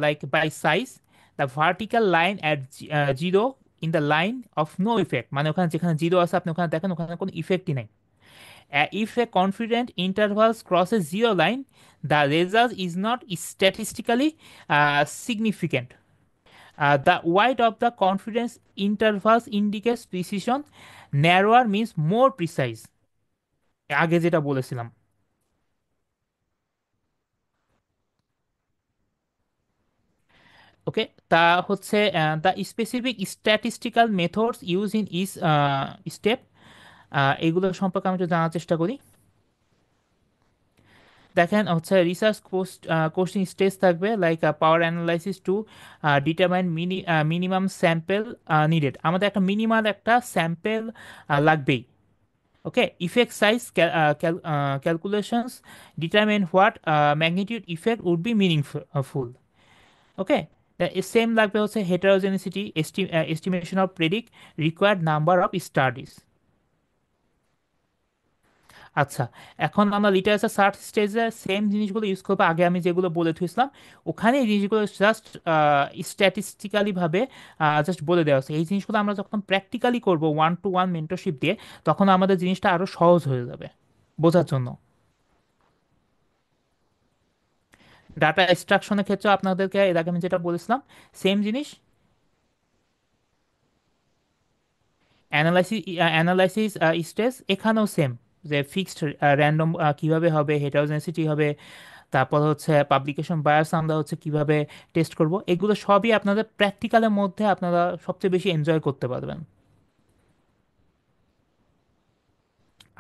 like by size. The vertical line at zero in the line of no effect, মানে ওখানে যেখানে জিরো আছে আপনি ওখানে দেখেন ওখানে কোনো ইফেক্টই নাই। If a confident intervals crosses zero line, the result is not statistically significant. The width of the confidence intervals indicates precision. Narrower means more precise. আগে যেটা বলেছিলাম। ওকে, তা হচ্ছে the specific statistical methods use in this step, এগুলো সম্পর্কে আমি একটু জানার চেষ্টা করি। দেখেন হচ্ছে রিসার্চ কোশ্চেন স্টেজ থাকবে like power analysis to determine minimum sample needed. আমাদের একটা মিনিমাল একটা স্যাম্পল লাগবেই। Okay, effect size calculations determine what magnitude effect would be meaningful. Okay, same লাগবে হচ্ছে heterogeneity estimation of predict required number of studies. আচ্ছা, এখন আমরা literature search স্টেজে সেম জিনিসগুলো ইউজ করবো, আগে আমি যেগুলো বলে থুইছিলাম ওখানে এই জিনিসগুলো জাস্ট স্ট্যাটিস্টিক্যালি ভাবে জাস্ট বলে দেওয়া আছে। এই জিনিসগুলো আমরা যখন প্র্যাকটিক্যালি করব ওয়ান টু ওয়ান মেন্টরশিপ দিয়ে, তখন আমাদের জিনিসটা আরো সহজ হয়ে যাবে বোঝার জন্য। ডাটা এক্সট্রাকশনের ক্ষেত্রে আপনাদেরকে এর আগে আমি যেটা বলেছিলাম সেম জিনিস। অ্যানালাইসিস স্টেজ এখানেও সেম, যে ফিক্সড র্যান্ডম কিভাবে হবে, হেটারোজেনিসিটি হবে, তারপর হচ্ছে পাবলিকেশন বায়াস আমরা হচ্ছে কিভাবে টেস্ট করব, এগুলো সবই আপনাদের প্র্যাকটিক্যালের মধ্যে আপনারা সবচেয়ে বেশি এনজয় করতে পারবেন।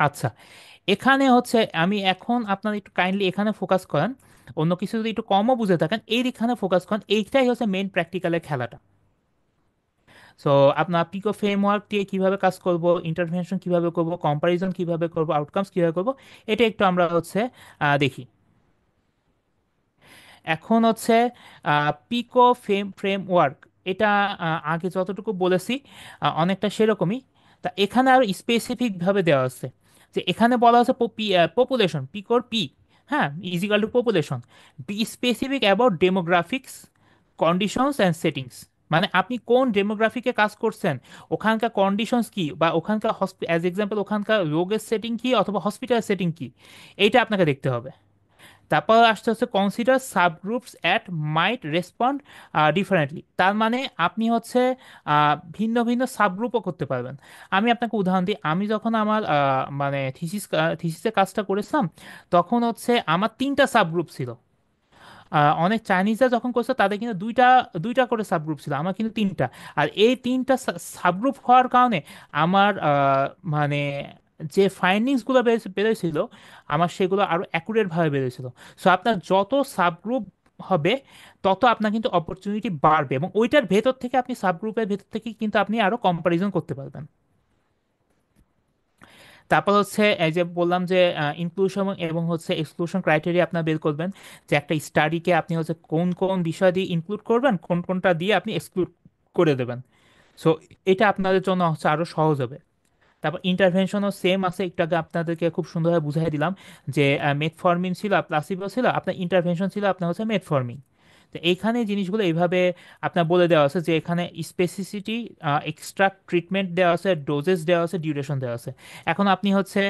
আচ্ছা, এখানে হচ্ছে আমি এখন আপনারা একটু কাইন্ডলি এখানে ফোকাস করেন, অন্য কিছু যদি একটু কমও বুঝে থাকেন এইখানে ফোকাস করেন, এইটাই হচ্ছে মেইন প্র্যাকটিক্যালের খেলাটা। সো আপনার পিকো ফ্রেমওয়ার্ক দিয়ে কীভাবে কাজ করব, ইন্টারভেনশন কীভাবে করব, কম্পারিজন কীভাবে করব, আউটকামস কীভাবে করব, এটা একটু আমরা হচ্ছে দেখি। এখন হচ্ছে পিকো ফ্রেমওয়ার্ক, এটা আগে যতটুকু বলেছি অনেকটা সেরকমই। তা এখানে আরও স্পেসিফিকভাবে দেওয়া আছে, যে এখানে বলা আছে পপুলেশন পিকোর পি, হ্যাঁ, equal to population, be specific about demographics conditions and settings. মানে আপনি কোন ডেমোগ্রাফিকে কাজ করছেন, ওখানকার কন্ডিশনস কি, বা ওখানকার অ্যাজ এক্সাম্পল ওখানকার রোগের সেটিং কি অথবা হসপিটালের সেটিং কি, এইটা আপনাকে দেখতে হবে। তারপর আসতে হচ্ছে consider subgroups at might respond differently. তার মানে আপনি হচ্ছে ভিন্ন ভিন্ন সাবগ্রুপও করতে পারবেন। আমি আপনাকে উদাহরণ দিই, আমি যখন আমার মানে থিসিসের কাজটা করেছিলাম, তখন হচ্ছে আমার তিনটা সাবগ্রুপ ছিল। অনেক চাইনিজরা যখন করছে তাদের কিন্তু দুইটা দুইটা করে সাবগ্রুপ ছিল, আমার কিন্তু তিনটা। আর এই তিনটা সাবগ্রুপ হওয়ার কারণে আমার মানে যে ফাইন্ডিংসগুলো বেরোছিল আমার সেগুলো আরও অ্যাকুরেটভাবে বেরোছিল। সো আপনার যত সাবগ্রুপ হবে তত আপনার কিন্তু অপরচুনিটি বাড়বে, এবং ওইটার ভেতর থেকে আপনি সাবগ্রুপের ভেতর থেকে কিন্তু আপনি আরও কম্পারিজন করতে পারবেন। তারপর হচ্ছে এই যে বললাম যে ইনক্লুশন এবং হচ্ছে এক্সক্লুশন ক্রাইটেরিয়া আপনার বের করবেন, যে একটা স্টাডিকে আপনি হচ্ছে কোন কোন বিষয় দিয়ে ইনক্লুড করবেন, কোন কোনটা দিয়ে আপনি এক্সক্লুড করে দেবেন। সো এটা আপনাদের জন্য হচ্ছে আরো সহজ হবে। তারপর ইন্টারভেনশনও সেম আছে, একটু আগে আপনাদেরকে খুব সুন্দরভাবে বুঝাই দিলাম যে মেটফর্মিন ছিল, প্লাসিবো ছিল, আপনার ইন্টারভেনশন ছিল আপনার হচ্ছে মেটফর্মিন। তো এইখানে জিনিসগুলো এইভাবে আপনার বলে দেওয়া আছে, যে এখানে স্পেসিসিটি, এক্সট্রা ট্রিটমেন্ট দেওয়া আছে, ডোজেস দেওয়া আছে, ডিউরেশন দেওয়া আছে। এখন আপনি হচ্ছে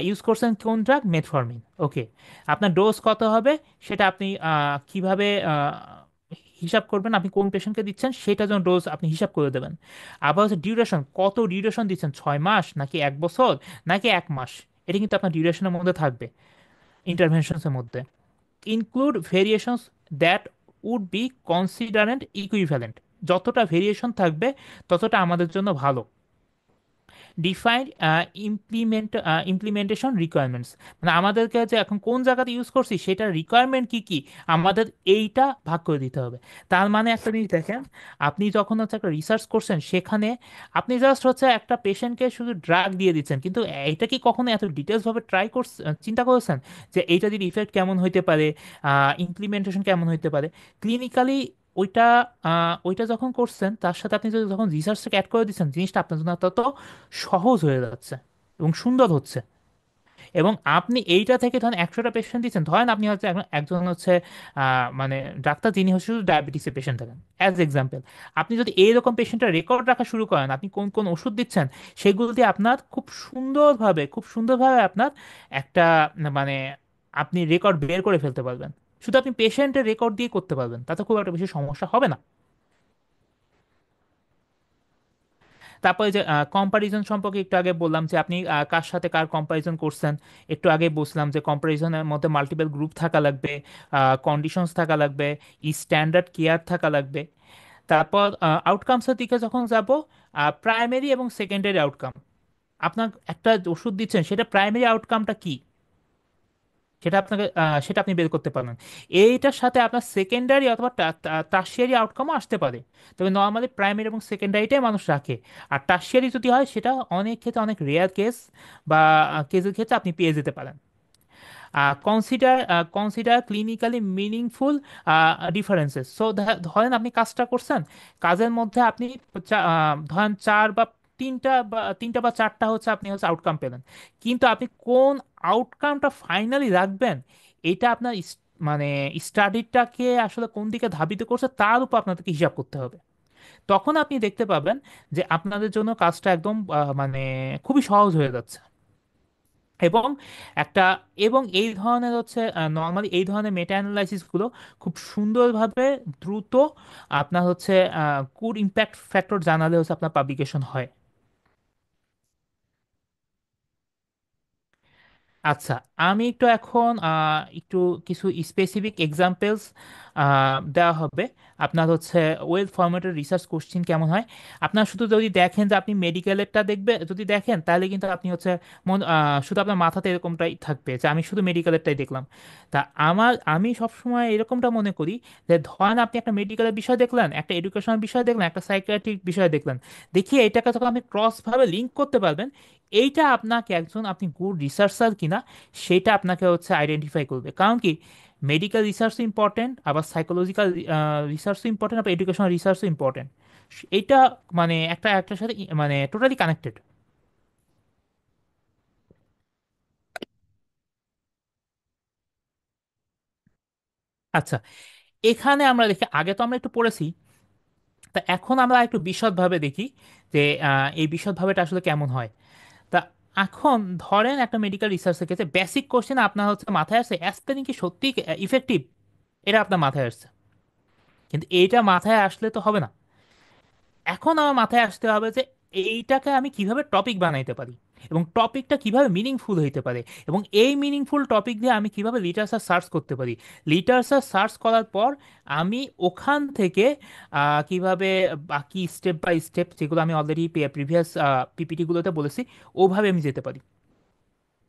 ইউজ করছেন কোন ড্রাগ, মেটফর্মিন, ওকে, আপনার ডোজ কত হবে সেটা আপনি কিভাবে হিসাব করবেন, আপনি কোন পেশেন্টকে দিচ্ছেন সেটা যেন ডোজ আপনি হিসাব করে দেবেন। আবার হচ্ছে ডিউরেশন, কত ডিউরেশন দিচ্ছেন, 6 মাস নাকি 1 বছর নাকি 1 মাস, এটা কিন্তু আপনার ডিউরেশনের মধ্যে থাকবে, ইন্টারভেনশনসের মধ্যে। Include variations that would be considered equivalent, যতটা ভেরিয়েশন থাকবে ততটা আমাদের জন্য ভালো। ডিফাইন্ড ইমপ্লিমেন্টেশন রিকোয়ারমেন্টস, মানে আমাদেরকে যে এখন কোন জায়গাতে ইউজ করছি সেটার রিকোয়ারমেন্ট কি কি আমাদের এইটা ভাগ করে দিতে হবে। তার মানে একটা জিনিস দেখেন, আপনি যখন হচ্ছে একটা রিসার্চ করছেন সেখানে আপনি জাস্ট হচ্ছে একটা পেশেন্টকে শুধু ড্রাগ দিয়ে দিচ্ছেন, কিন্তু এইটা কি কখনো এত ডিটেলসভাবে ট্রাই করছেন, চিন্তা করেছেন যে এইটা যদি ইফেক্ট কেমন হইতে পারে, ইমপ্লিমেন্টেশন কেমন হইতে পারে ক্লিনিক্যালি? ওইটা ওইটা যখন করছেন তার সাথে আপনি যদি যখন রিসার্চটাকে অ্যাড করে দিচ্ছেন, জিনিসটা আপনার জন্য তত সহজ হয়ে যাচ্ছে এবং সুন্দর হচ্ছে। এবং আপনি এইটা থেকে ধরেন 100টা পেশেন্ট দিচ্ছেন, ধরেন আপনি হচ্ছে একজন হচ্ছে মানে ডাক্তার যিনি হচ্ছে শুধু ডায়াবেটিসের পেশেন্ট থাকেন অ্যাজ এক্সাম্পল। আপনি যদি এইরকম পেশেন্টের রেকর্ড রাখা শুরু করেন, আপনি কোন কোন ওষুধ দিচ্ছেন সেগুলো দিয়ে আপনার খুব সুন্দরভাবে আপনার একটা মানে আপনি রেকর্ড বের করে ফেলতে পারবেন। শুধু আপনি পেশেন্টের রেকর্ড দিয়ে করতে পারবেন, তাতে খুব একটা বেশি সমস্যা হবে না। তারপরে যে কম্পারিজন সম্পর্কে একটু আগে বললাম যে আপনি কার সাথে কার কম্পারিজন করছেন। একটু আগে বলছিলাম যে কম্পারিজনের মধ্যে মাল্টিপল গ্রুপ থাকা লাগবে, কন্ডিশনস থাকা লাগবে, স্ট্যান্ডার্ড কেয়ার থাকা লাগবে। তারপর আউটকামসের দিকে যখন যাব, প্রাইমারি এবং সেকেন্ডারি আউটকাম, আপনার একটা ওষুধ দিচ্ছেন সেটা প্রাইমারি আউটকামটা কি সেটা আপনি বের করতে পারবেন। এইটার সাথে আপনার সেকেন্ডারি অথবা টার্সিয়ারি আউটকামও আসতে পারে, তবে নর্মালি প্রাইমারি এবং সেকেন্ডারিটাই মানুষ রাখে। আর টার্সিয়ারি যদি হয় সেটা অনেক ক্ষেত্রে অনেক রেয়ার কেস বা কেসের ক্ষেত্রে আপনি পেয়ে যেতে পারেন। Consider clinically meaningful differences. So ধরেন আপনি কাজটা করছেন, কাজের মধ্যে আপনি ধরেন তিনটা বা চারটা হচ্ছে আপনি হচ্ছে আউটকাম পেলেন, কিন্তু আপনি কোন আউটকামটা ফাইনালি রাখবেন এটা আপনার মানে স্টাডিটাকে আসলে কোন দিকে ধাবিত করছে তার উপর আপনাদেরকে হিসাব করতে হবে। তখন আপনি দেখতে পাবেন যে আপনাদের জন্য কাজটা একদম মানে খুবই সহজ হয়ে যাচ্ছে। এবং একটা এবং এই ধরনের হচ্ছে নর্মালি এই ধরনের মেটা অ্যানালাইসিসগুলো খুব সুন্দরভাবে দ্রুত আপনার হচ্ছে গুড ইম্প্যাক্ট ফ্যাক্টর জানালে হচ্ছে আপনার পাবলিকেশন হয়। আচ্ছা, আমি একটু এখন একটু কিছু স্পেসিফিক এক্সাম্পলস দেওয়া হবে। আপনার হচ্ছে ওয়েল ফরম্যাটেড রিসার্চ কোশ্চিন কেমন হয়। আপনার শুধু যদি দেখেন যে আপনি মেডিকেলেরটা যদি দেখেন তাহলে কিন্তু আপনি হচ্ছে শুধু আপনার মাথাতে এরকমটাই থাকবে যে আমি শুধু মেডিকেলেরটাই দেখলাম। তা আমি সবসময় এরকমটা মনে করি যে ধরেন আপনি একটা মেডিকেলের বিষয় দেখলেন, একটা এডুকেশনাল বিষয় দেখলেন, একটা সাইকিয়াট্রিক বিষয় দেখলেন, দেখিয়ে এটাকে যখন আপনি ক্রসভাবে লিঙ্ক করতে পারবেন, এইটা আপনাকে আপনি গুড রিসার্চার কিনা সেটা আপনাকে হচ্ছে আইডেন্টিফাই করবে। কারণ কি, মেডিকেল রিসার্চও ইম্পর্টেন্ট, আবার সাইকোলজিক্যাল রিসার্চও ইম্পর্টেন্ট, আবার এডুকেশনাল রিসার্চও ইম্পর্টেন্ট। এইটা মানে একটা একটার সাথে মানে টোটালি কানেক্টেড। আচ্ছা, এখানে আমরা দেখি, আগে তো আমরা একটু পড়েছি, তা এখন আমরা একটু বিশদভাবে দেখি যে এই বিশদভাবেটা আসলে কেমন হয়। তা এখন ধরেন একটা মেডিকেল রিসার্চের ক্ষেত্রে বেসিক কোশ্চেন আপনার হচ্ছে মাথায় আসছে অ্যাসপিরিন কি সত্যি ইফেক্টিভ, এটা আপনার মাথায় আসছে। কিন্তু এইটা মাথায় আসলে তো হবে না, এখন আমার মাথায় আসতে হবে যে এইটাকে আমি কিভাবে টপিক বানাইতে পারি এবং টপিকটা কিভাবে মিনিংফুল হইতে পারে, এবং এই মিনিংফুল টপিক দিয়ে আমি কিভাবে লিটারেচার সার্চ করতে পারি। লিটারেচার সার্চ করার পর আমি ওখান থেকে কিভাবে বাকি স্টেপ বাই স্টেপ, যেগুলো আমি অলরেডি প্রিভিয়াস পিপিটিগুলোতে বলেছি, ওভাবে আমি যেতে পারি।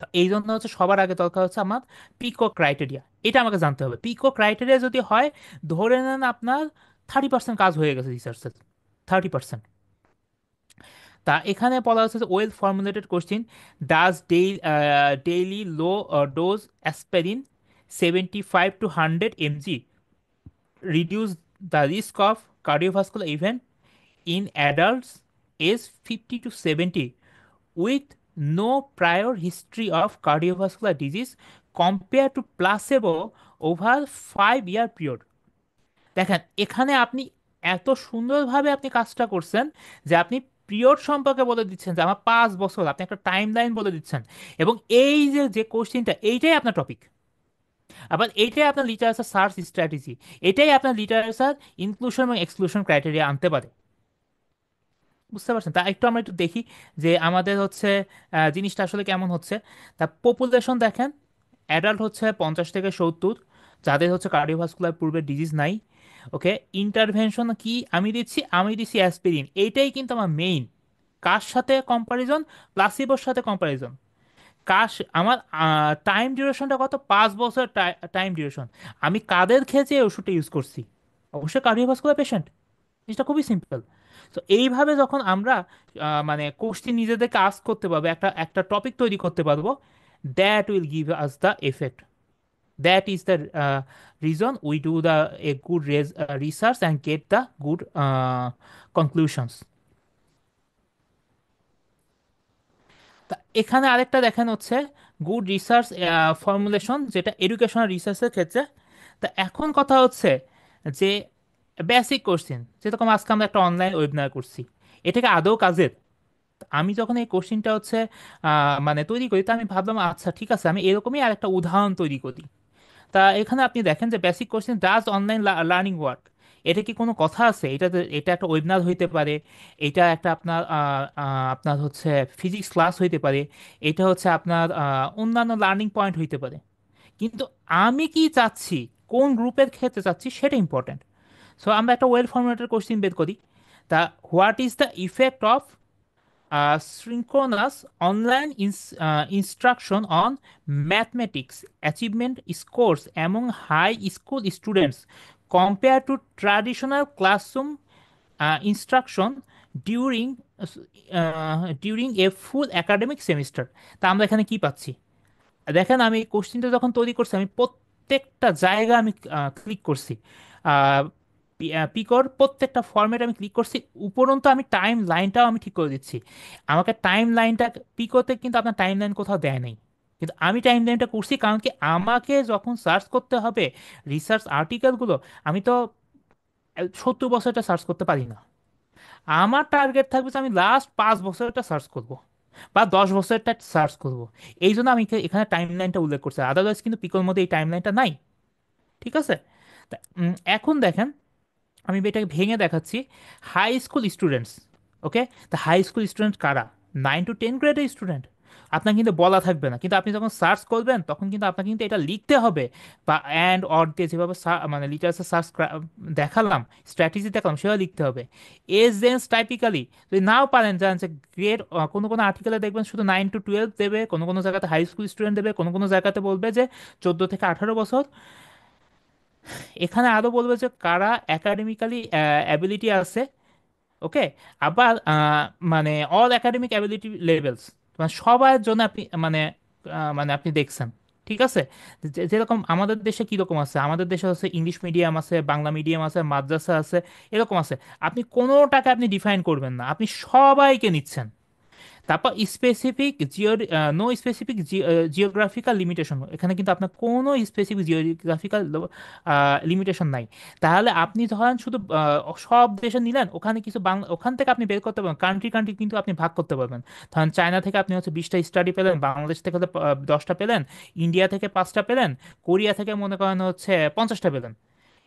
তো এই জন্য হচ্ছে সবার আগে দরকার হচ্ছে আমার পিকো ক্রাইটেরিয়া, এটা আমাকে জানতে হবে। পিকো ক্রাইটেরিয়া যদি হয়, ধরে নেন আপনার 30% কাজ হয়ে গেছে রিসার্চের, 30%। তা এখানে বলা হচ্ছে well formulated question, does daily low dose aspirin 75 to 100 mg reduce the risk of cardiovascular event in adults age 50 to 70 with no prior history of cardiovascular disease compared to placebo over 5 year period। দেখেন এখানে আপনি এত সুন্দরভাবে আপনি কাজটা করছেন যে আপনি পিরিয়ড সম্পর্কে বলে দিচ্ছেন যে আমার 5 বছর, আপনি একটা টাইম লাইন বলে দিচ্ছেন, এবং এই যে যে কোশ্চেনটা এইটাই আপনার টপিক। আবার এটাই আপনার লিটারেচার সার্চ স্ট্র্যাটেজি, এটাই আপনার লিটারেচার ইনক্লুশন এবং এক্সক্লুশন ক্রাইটেরিয়া আনতে পারে। বুঝতে পারছেন? তা একটু আমরা একটু দেখি যে আমাদের হচ্ছে জিনিসটা আসলে কেমন হচ্ছে। তা পপুলেশন দেখেন, অ্যাডাল্ট হচ্ছে 50 থেকে 70, যাদের হচ্ছে কার্ডিওভাস্কুলার পূর্বের ডিজিজ নাই। ওকে, ইন্টারভেনশন কি আমি দিচ্ছি অ্যাসপিরিন, এইটাই কিন্তু আমার মেইন। কার সাথে কম্পারিজন? প্লাসিবোর সাথে কম্পারিজন। আমার টাইম ডিউরেশনটা কত? 5 বছর টাইম ডিউরেশন। আমি কাদের খেয়েছি এই ওষুধটা ইউজ করছি? অবশ্যই কার্ডিওভাস্কুলার পেশেন্ট। জিনিসটা খুবই সিম্পল। তো এইভাবে যখন আমরা মানে কোশ্চেন নিজেদেরকে আস্ক করতে পারবো, একটা একটা টপিক তৈরি করতে পারবো, that will give us the effect. That is the reason we do the a good research and get the good conclusions. তা এখানে আরেকটা দেখেন হচ্ছে গুড রিসার্চ ফর্মুলেশন, যেটা এডুকেশনাল রিসার্চের ক্ষেত্রে। তা এখন কথা হচ্ছে যে বেসিক কোশ্চেন, যেরকম আজকে আমরা একটা অনলাইন ওয়েবিনার করছি, এটাকে আদৌ কাজের? আমি যখন এই কোশ্চেনটা হচ্ছে মানে তৈরি করি, তা আমি ভাবলাম আচ্ছা ঠিক আছে, আমি এরকমই আর একটা উদাহরণ তৈরি করি। তা এখানে আপনি দেখেন যে basic question, does online learning work, এটা কি কোনো কথা আছে? এটা একটা ওয়েবিনার হইতে পারে, এটা একটা আপনার আপনার হচ্ছে ফিজিক্স ক্লাস হইতে পারে, এটা হচ্ছে আপনার অন্যান্য লার্নিং পয়েন্ট হইতে পারে। কিন্তু আমি কি চাচ্ছি, কোন গ্রুপের ক্ষেত্রে চাচ্ছি, সেটা ইম্পর্ট্যান্ট। সো আমরা একটা ওয়েল ফর্মুলেটেড কোশ্চেন বের করি। তা what is the effect of synchronous online instruction on mathematics achievement scores among high school students compared to traditional classroom instruction during during a full academic semester। তা আমরা এখানে কি পাচ্ছি? দেখেন, আমি কোশ্চেনটা যখন তৈরি করছি, আমি প্রত্যেকটা জায়গা আমি ক্লিক করছি, পিকর প্রত্যেকটা ফরম্যাট আমি ক্লিক করছি। উপরন্তু আমি টাইম লাইনটাও আমি ঠিক করে দিচ্ছি। আমাকে টাইম লাইনটা পিকোতে কিন্তু আপনার টাইম লাইন কোথাও দেয় নাই, কিন্তু আমি টাইম লাইনটা করছি কারণ কি, আমাকে যখন সার্চ করতে হবে রিসার্চ আর্টিকেলগুলো, আমি তো 70 বছরটা সার্চ করতে পারি না। আমার টার্গেট থাকবে যে আমি লাস্ট 5 বছরটা সার্চ করব বা 10 বছরটা সার্চ করব। এই জন্য আমি এখানে টাইম লাইনটা উল্লেখ করছি, আদারওয়াইজ কিন্তু পিকোর মধ্যে এই টাইম লাইনটা নাই। ঠিক আছে? এখন দেখেন, আমি এটাকে ভেঙে দেখাচ্ছি। হাই স্কুল স্টুডেন্টস, ওকে, তা হাই স্কুল স্টুডেন্ট কারা? 9 to 10 গ্রেডের স্টুডেন্ট। আপনার কিন্তু বলা থাকবে না, কিন্তু আপনি যখন সার্চ করবেন তখন কিন্তু আপনাকে কিন্তু এটা লিখতে হবে, বা অ্যান্ড অর দিয়ে যেভাবে মানে লিটারেচার সার্চ দেখালাম, স্ট্র্যাটেজি দেখালাম, সেভাবে লিখতে হবে। এজ জেন্স টাইপিক্যালি যদি নাও পারেন, জানেন যে গ্রেড, কোনো কোনো আর্টিকেলে দেখবেন শুধু 9 to 12 দেবে, কোনো কোনো জায়গাতে হাই স্কুল স্টুডেন্ট দেবে, কোনো কোনো জায়গাতে বলবে যে 14 থেকে 18 বছর। এখানে আরো বলবে যে কারা একাডেমিক্যালি অ্যাবিলিটি আছে। ওকে, আবার মানে অল একাডেমিক অ্যাবিলিটি লেভেলস, মানে সবার জন্য আপনি মানে মানে আপনি দেখছেন। ঠিক আছে? যেরকম আমাদের দেশে কীরকম আছে, আমাদের দেশে হচ্ছে ইংলিশ মিডিয়াম আছে, বাংলা মিডিয়াম আছে, মাদ্রাসা আছে, এরকম আছে। আপনি কোনোটাকে আপনি ডিফাইন করবেন না, আপনি সবাইকে নিচ্ছেন। তারপর specific no specific geographical limitation, এখানে কিন্তু আপনার কোনো স্পেসিফিক জিওগ্রাফিক্যাল লিমিটেশন নাই। তাহলে আপনি ধরেন শুধু সব দেশে নিলেন, ওখানে কিছু বাংলা, ওখান থেকে আপনি বের করতে পারবেন, কান্ট্রি কান্ট্রি কিন্তু আপনি ভাগ করতে পারবেন। ধরেন চায়না থেকে আপনি হচ্ছে 20টা স্টাডি পেলেন, বাংলাদেশ থেকে হলে 10টা পেলেন, ইন্ডিয়া থেকে 5টা পেলেন, কোরিয়া থেকে মনে করেন হচ্ছে 50টা পেলেন।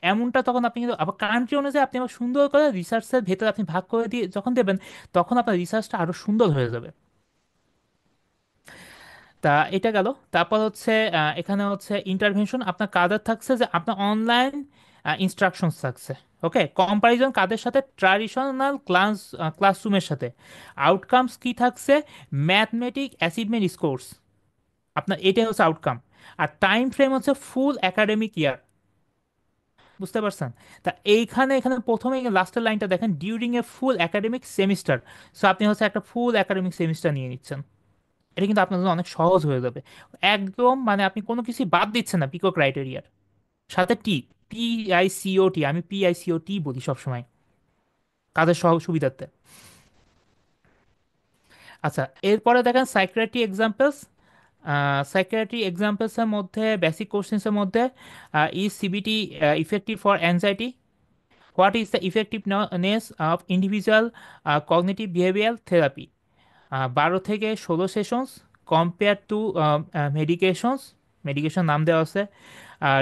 এমনটা তখন আপনি কিন্তু আবার কান্ট্রি অনুযায়ী আপনি আবার সুন্দর করে রিসার্চের ভেতরে আপনি ভাগ করে দিয়ে যখন দেবেন, তখন আপনার রিসার্চটা আরো সুন্দর হয়ে যাবে। তা এটা গেল। তারপর হচ্ছে এখানে হচ্ছে ইন্টারভেনশন আপনার কাদের থাকছে, যে আপনার অনলাইন ইনস্ট্রাকশন থাকছে। ওকে, কম্পারিজন কাদের সাথে? ট্র্যাডিশনাল ক্লাসরুমের সাথে। আউটকামস কি থাকছে? ম্যাথমেটিক অ্যাচিভমেন্ট স্কোরস, আপনার এটাই হচ্ছে আউটকাম। আর টাইম ফ্রেম হচ্ছে ফুল একাডেমিক ইয়ার। বুঝতে পারছেন? তা এখানে প্রথমে লাস্টের লাইনটা দেখেন, during a full academic semester. So আপনি হচ্ছে একটা ফুল একাডেমিক সেমিস্টার নিয়ে নিচ্ছেন। এটা কিন্তু আপনার জন্য অনেক সহজ হয়ে যাবে। একদম মানে আপনি কোনো কিছু বাদ দিচ্ছেন না পিকো ক্রাইটেরিয়ার সাথে। PICOT, আমি PICOT বলি সবসময় কাজের সহ সুবিধার্থে। আচ্ছা, এরপরে দেখেন সাইকিয়াট্রি এক্সাম্পলস। সাইকিয়াট্রি এক্সাম্পলসের মধ্যে বেসিক কোশ্চেন্সের মধ্যে is CBT effective for anxiety? What is the effectiveness of individual cognitive behaviour therapy? 12 থেকে 16 sessions compare to medications, medication নাম দেওয়া আছে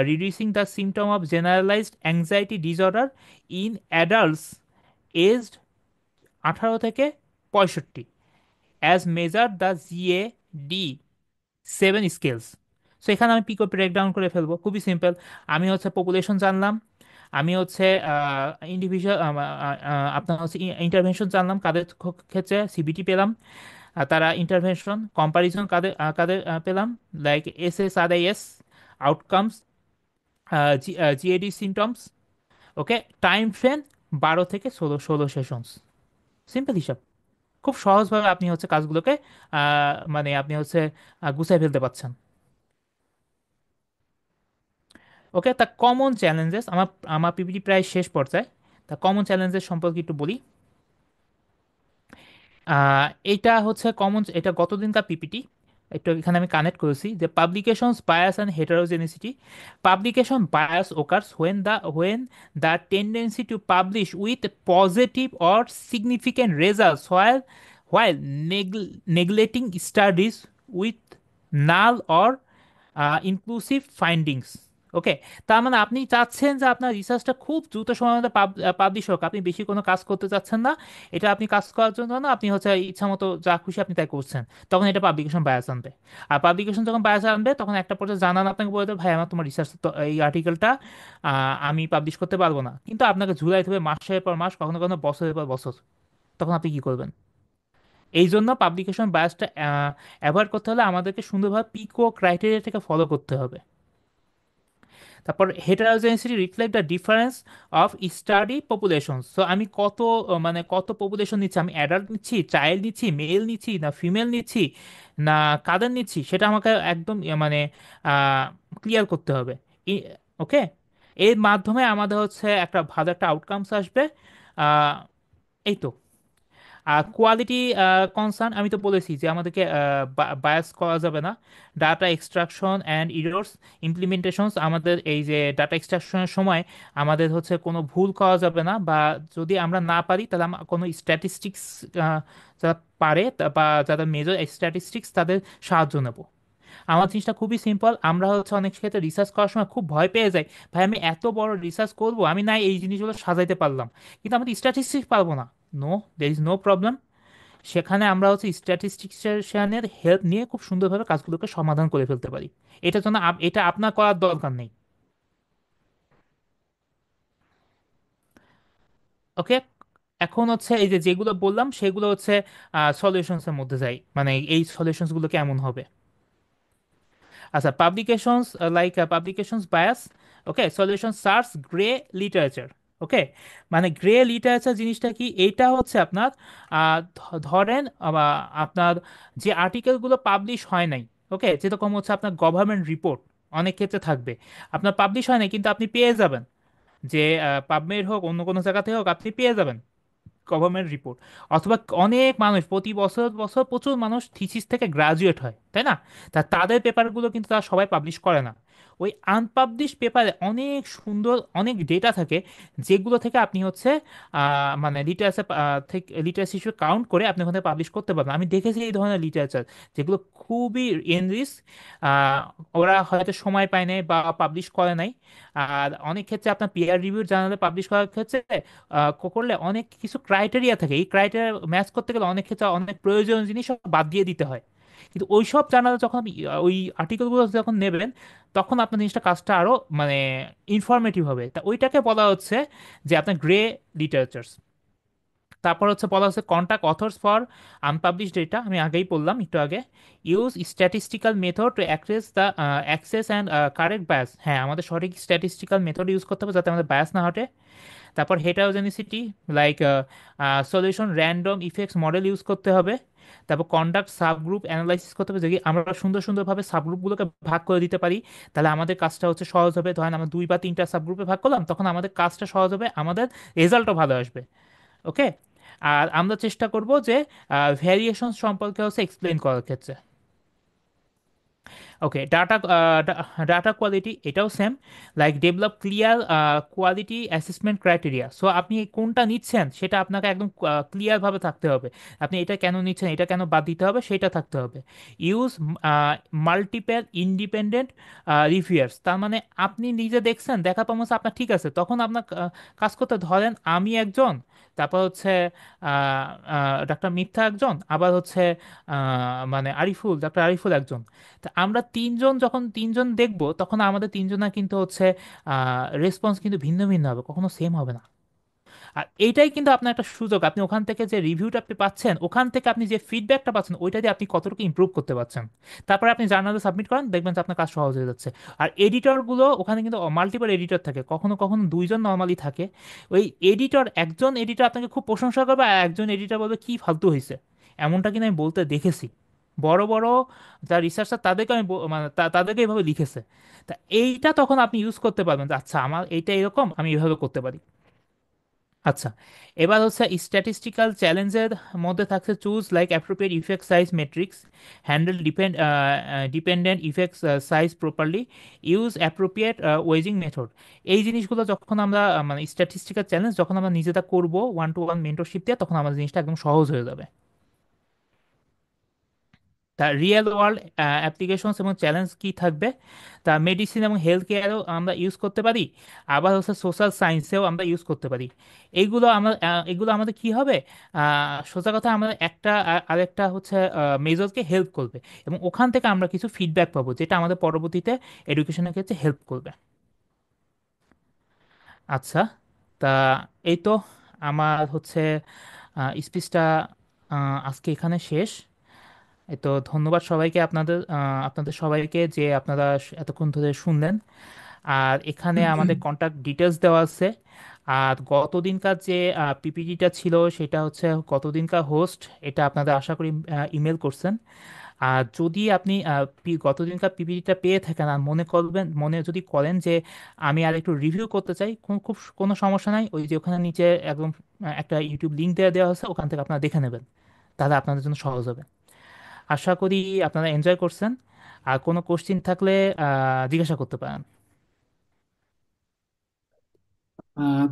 reducing the symptom of generalised anxiety disorder in adults aged 18 থেকে 65 as measure the GAD-7 scales. So এখানে আমি পিকো breakdown করে ফেলবো, খুবই সিম্পল। আমি হচ্ছে পপুলেশন জানলাম, আমি হচ্ছে ইন্ডিভিজুয়াল আপনার হচ্ছে ইন্টারভেনশন জানলাম, কাদের ক্ষেত্রে সিবিটি পেলাম, তারা ইন্টারভেনশন কম্পারিজন কাদের কাদের পেলাম, like SSRIS outcomes, GAD symptoms. Okay, time frame 12 থেকে 16 সেশনস। সিম্পল হিসাব, খুব সহজভাবে আপনি হচ্ছে কাজগুলোকে মানে আপনি হচ্ছে গুছাই ফেলতে পারছেন। ওকে, তা কমন চ্যালেঞ্জেস, আমার আমার পিপিটি প্রায় শেষ পর্যায়ে। তা কমন চ্যালেঞ্জেস সম্পর্কে একটু বলি। এইটা হচ্ছে কমন, এটা গতদিনকার পিপিটি, একটু এখানে আমি কানেক্ট করেছি যে publications bias and heterogeneity. Publication bias occurs when the tendency to publish with positive or significant results while neglecting studies with null or inclusive findings. Okay, তার মানে আপনি চাচ্ছেন যে আপনার রিসার্চটা খুব দ্রুত সময়ের মধ্যে পাবলিশ হোক, আপনি বেশি কোনো কাজ করতে চাচ্ছেন না। এটা আপনি কাজ করার জন্য না, আপনি হচ্ছে ইচ্ছা মতো যা খুশি আপনি তাই করছেন, তখন এটা পাবলিকেশন বায়াস আনবে। আর পাবলিকেশন যখন বায়াস আনবে তখন একটা পর্যায়ে জানান আপনাকে বলে দেবে, ভাই আমার তোমার রিসার্চ এই আর্টিকেলটা আমি পাবলিশ করতে পারবো না, কিন্তু আপনাকে ঝুলাই হবে মাসের পর মাস, কখনো কখনো বছরের পর বছর। তখন আপনি কি করবেন? এই জন্য পাবলিকেশন বায়াসটা অ্যাভয়েড করতে হলে আমাদেরকে সুন্দরভাবে পিকো ক্রাইটেরিয়াটাকে ফলো করতে হবে। তারপর heterogeneity reflect the difference of study population. So আমি কত মানে কত পপুলেশন নিচ্ছি, আমি অ্যাডাল্ট নিচ্ছি, চাইল্ড নিচ্ছি, মেল নিচ্ছি না ফিমেল নিচ্ছি, না কাদের নিচ্ছি, সেটা আমাকে একদম মানে ক্লিয়ার করতে হবে। ওকে, এর মাধ্যমে আমাদের হচ্ছে একটা ভালো একটা আউটকামস আসবে। আহ, এই তো। আর কোয়ালিটি কনসার্ন আমি তো বলেছি যে আমাদেরকে বায়াস করা যাবে না। ডাটা এক্সট্রাকশন অ্যান্ড ইরর্স ইমপ্লিমেন্টেশনস, আমাদের এই যে ডাটা এক্সট্রাকশনের সময় আমাদের হচ্ছে কোনো ভুল করা যাবে না, বা যদি আমরা না পারি তাহলে আমরা কোনো স্ট্যাটিস্টিক্স যারা পারে বা যারা মেজর স্ট্যাটিস্টিক্স তাদের সাহায্য নেব। আমার জিনিসটা খুবই সিম্পল, আমরা হচ্ছে অনেক ক্ষেত্রে রিসার্চ করার সময় খুব ভয় পেয়ে যাই, ভাই আমি এত বড় রিসার্চ করব, আমি না এই জিনিসগুলো সাজাইতে পারলাম, কিন্তু আমি স্ট্যাটিস্টিক্স পারবো না। No, there is no problem. সেখানে আমরা হচ্ছে স্ট্যাটিস্টিক্সিয়ানের হেল্প নিয়ে খুব সুন্দরভাবে কাজগুলোকে সমাধান করে ফেলতে পারি। এটার জন্য এটা আপনার করার দরকার নেই। ওকে, এখন হচ্ছে এই যে যেগুলো বললাম সেগুলো হচ্ছে সলিউশনসের মধ্যে যাই, মানে এই সলিউশনসগুলো কেমন হবে। আচ্ছা, পাবলিকেশনস পাবলিকেশনস বায়াস। ওকে, সলিউশন সার্চ গ্রে লিটারেচার। ওকে, মানে গ্রে লিটারেচার জিনিসটা কি, এইটা হচ্ছে আপনার ধরেন আপনার যে আর্টিকেলগুলো পাবলিশ হয় নাই, ওকে, যেরকম হচ্ছে আপনার গভর্নমেন্ট রিপোর্ট অনেক ক্ষেত্রে থাকবে, আপনার পাবলিশ হয় নাই কিন্তু আপনি পেয়ে যাবেন, যে পাবমেড হোক অন্য কোনো জায়গাতে হোক আপনি পেয়ে যাবেন গভর্নমেন্ট রিপোর্ট। অথবা অনেক মানুষ প্রতি বছর বছর প্রচুর মানুষ থিসিস থেকে গ্রাজুয়েট হয়, তাই না? তাদের পেপারগুলো কিন্তু তারা সবাই পাবলিশ করে না। ওই আনপাবলিশ পেপারে অনেক সুন্দর অনেক ডেটা থাকে, যেগুলো থেকে আপনি হচ্ছে মানে লিটারেচার থেকে লিটারেচার হিসেবে কাউন্ট করে আপনি ওখানে পাবলিশ করতে পারবেন। আমি দেখেছি এই ধরনের লিটারেচার যেগুলো খুবই এনরিচ, ওরা হয়তো সময় পায় নাই বা পাবলিশ করে নাই। আর অনেক ক্ষেত্রে আপনার পিয়ার রিভিউ জার্নালে পাবলিশ করার ক্ষেত্রে করলে অনেক কিছু ক্রাইটেরিয়া থাকে, এই ক্রাইটেরিয়া ম্যাচ করতে গেলে অনেক ক্ষেত্রে অনেক প্রয়োজনীয় জিনিস বাদ দিয়ে দিতে হয়। কিন্তু ওই সব জার্নালে যখন আপনি ওই আর্টিকেলগুলো যখন নেবেন, তখন আপনার জিনিসটা কাজটা আরও মানে ইনফরমেটিভ হবে। তা ওইটাকে বলা হচ্ছে যে আপনার গ্রে লিটারেচার্স। তারপর হচ্ছে বলা হচ্ছে contact authors for unpublish data, আমি আগেই বললাম একটু আগে। Use statistical method to access and correct bias. হ্যাঁ, আমাদের সঠিক স্ট্যাটিস্টিক্যাল মেথড ইউজ করতে হবে যাতে আমাদের বায়াস না হটে। তারপর heterogeneity, like solution random effects model use করতে হবে। তারপর কন্ডাক্ট সাবগ্রুপ অ্যানালাইসিস করতে হবে, যদি আমরা সুন্দরভাবে সাবগ্রুপগুলোকে ভাগ করে দিতে পারি তাহলে আমাদের কাজটা হচ্ছে সহজ হবে। ধরেন আমরা 2 বা 3টা সাবগ্রুপে ভাগ করলাম, তখন আমাদের কাজটা সহজ হবে, আমাদের রেজাল্টও ভালো আসবে। ওকে, আর আমরা চেষ্টা করব যে ভ্যারিয়েশন সম্পর্কে হচ্ছে এক্সপ্লেন করার ক্ষেত্রে। ওকে, ডাটা কোয়ালিটি এটাও same, like develop clear quality assessment criteria. So আপনি কোনটা নিচ্ছেন সেটা আপনাকে একদম ক্লিয়ারভাবে থাকতে হবে। আপনি এটা কেন নিচ্ছেন, এটা কেন বাদ দিতে হবে, সেটা থাকতে হবে। ইউজ মাল্টিপল ইন্ডিপেন্ডেন্ট রিভিউয়ার্স, তার মানে আপনি নিজে দেখছেন, দেখা প্রমাণে আপনার ঠিক আছে, তখন আপনার কাজ করতে ধরেন আমি একজন, তারপর হচ্ছে ডাক্তার মিথ্যা একজন, আবার হচ্ছে মানে ডাক্তার আরিফুল একজন। তা আমরা তিনজন যখন তিনজন দেখব, তখন আমাদের তিনজনের কিন্তু হচ্ছে রেসপন্স কিন্তু ভিন্ন ভিন্ন হবে, কখনো সেম হবে না। আর এইটাই কিন্তু আপনার একটা সুযোগ, আপনি ওখান থেকে যে রিভিউটা আপনি পাচ্ছেন, ওখান থেকে আপনি যে ফিডব্যাকটা পাচ্ছেন, ওইটা দিয়ে আপনি কতটুকু ইমপ্রুভ করতে পারছেন। তারপরে আপনি জার্নালে সাবমিট করেন, দেখবেন যে আপনার কাজ সহজ হয়ে যাচ্ছে। আর এডিটরগুলো ওখানে কিন্তু মাল্টিপল এডিটর থাকে, কখনো কখনো দুইজন নর্মালি থাকে। ওই এডিটর, একজন এডিটর আপনাকে খুব প্রশংসা করবে আর একজন এডিটর বলবে কি ফালতু হয়েছে। এমনটা কিন্তু আমি বলতে দেখেছি, বড় বড় যারা রিসার্চার তাদেরকে আমি মানে তাদেরকে এইভাবে লিখেছে। তা এইটা তখন আপনি ইউজ করতে পারবেন যে আচ্ছা আমার এইটা এরকম, আমি এইভাবে করতে পারি। আচ্ছা, এবার হচ্ছে স্ট্যাটিস্টিক্যাল চ্যালেঞ্জের মধ্যে থাকছে choose like appropriate effect size metrics, handle dependent effect size properly, use appropriate ওয়েজিং মেথড। এই জিনিসগুলো যখন আমরা মানে স্ট্যাটিস্টিক্যাল চ্যালেঞ্জ যখন আমরা নিজেরা করব ওয়ান টু ওয়ান মেন্টরশিপ দিয়ে, তখন আমাদের জিনিসটা একদম সহজ হয়ে যাবে। তা রিয়েল ওয়ার্ল্ড অ্যাপ্লিকেশনস এবং চ্যালেঞ্জ কি থাকবে, তা মেডিসিন এবং হেলথ কেয়ারেও আমরা ইউজ করতে পারি, আবার হচ্ছে সোশ্যাল সায়েন্সেও আমরা ইউজ করতে পারি। এগুলো আমাদের কি হবে, সোজা কথা আমাদের একটা আরেকটা হচ্ছে মেজরকে হেল্প করবে, এবং ওখান থেকে আমরা কিছু ফিডব্যাক পাবো যেটা আমাদের পরবর্তীতে এডুকেশনের ক্ষেত্রে হেল্প করবে। আচ্ছা, তা এই তো আমার হচ্ছে স্পিচটা আজকে এখানে শেষ। এই তো ধন্যবাদ সবাইকে, আপনাদের সবাইকে যে আপনারা এতক্ষণ ধরে শুনলেন। আর এখানে আমাদের কন্ট্যাক্ট ডিটেলস দেওয়া আছে। আর গতদিনকার যে পিপিটিটা ছিল সেটা হচ্ছে গতদিনকার হোস্ট, এটা আপনাদের আশা করি ইমেল করছেন। আর যদি আপনি গতদিনকার পিপিটিটা পেয়ে থাকেন আর মনে যদি করেন যে আমি আর একটু রিভিউ করতে চাই, খুব কোনো সমস্যা নাই, ওই যে ওখানে নিচে একদম একটা ইউটিউব লিঙ্ক দেওয়া দেওয়া আছে, ওখান থেকে আপনারা দেখে নেবেন, তাহলে আপনাদের জন্য সহজ হবে। আশা করি আপনারা এনজয় করছেন। আর কোনো কোশ্চিন থাকলে জিজ্ঞাসা করতে পারেন।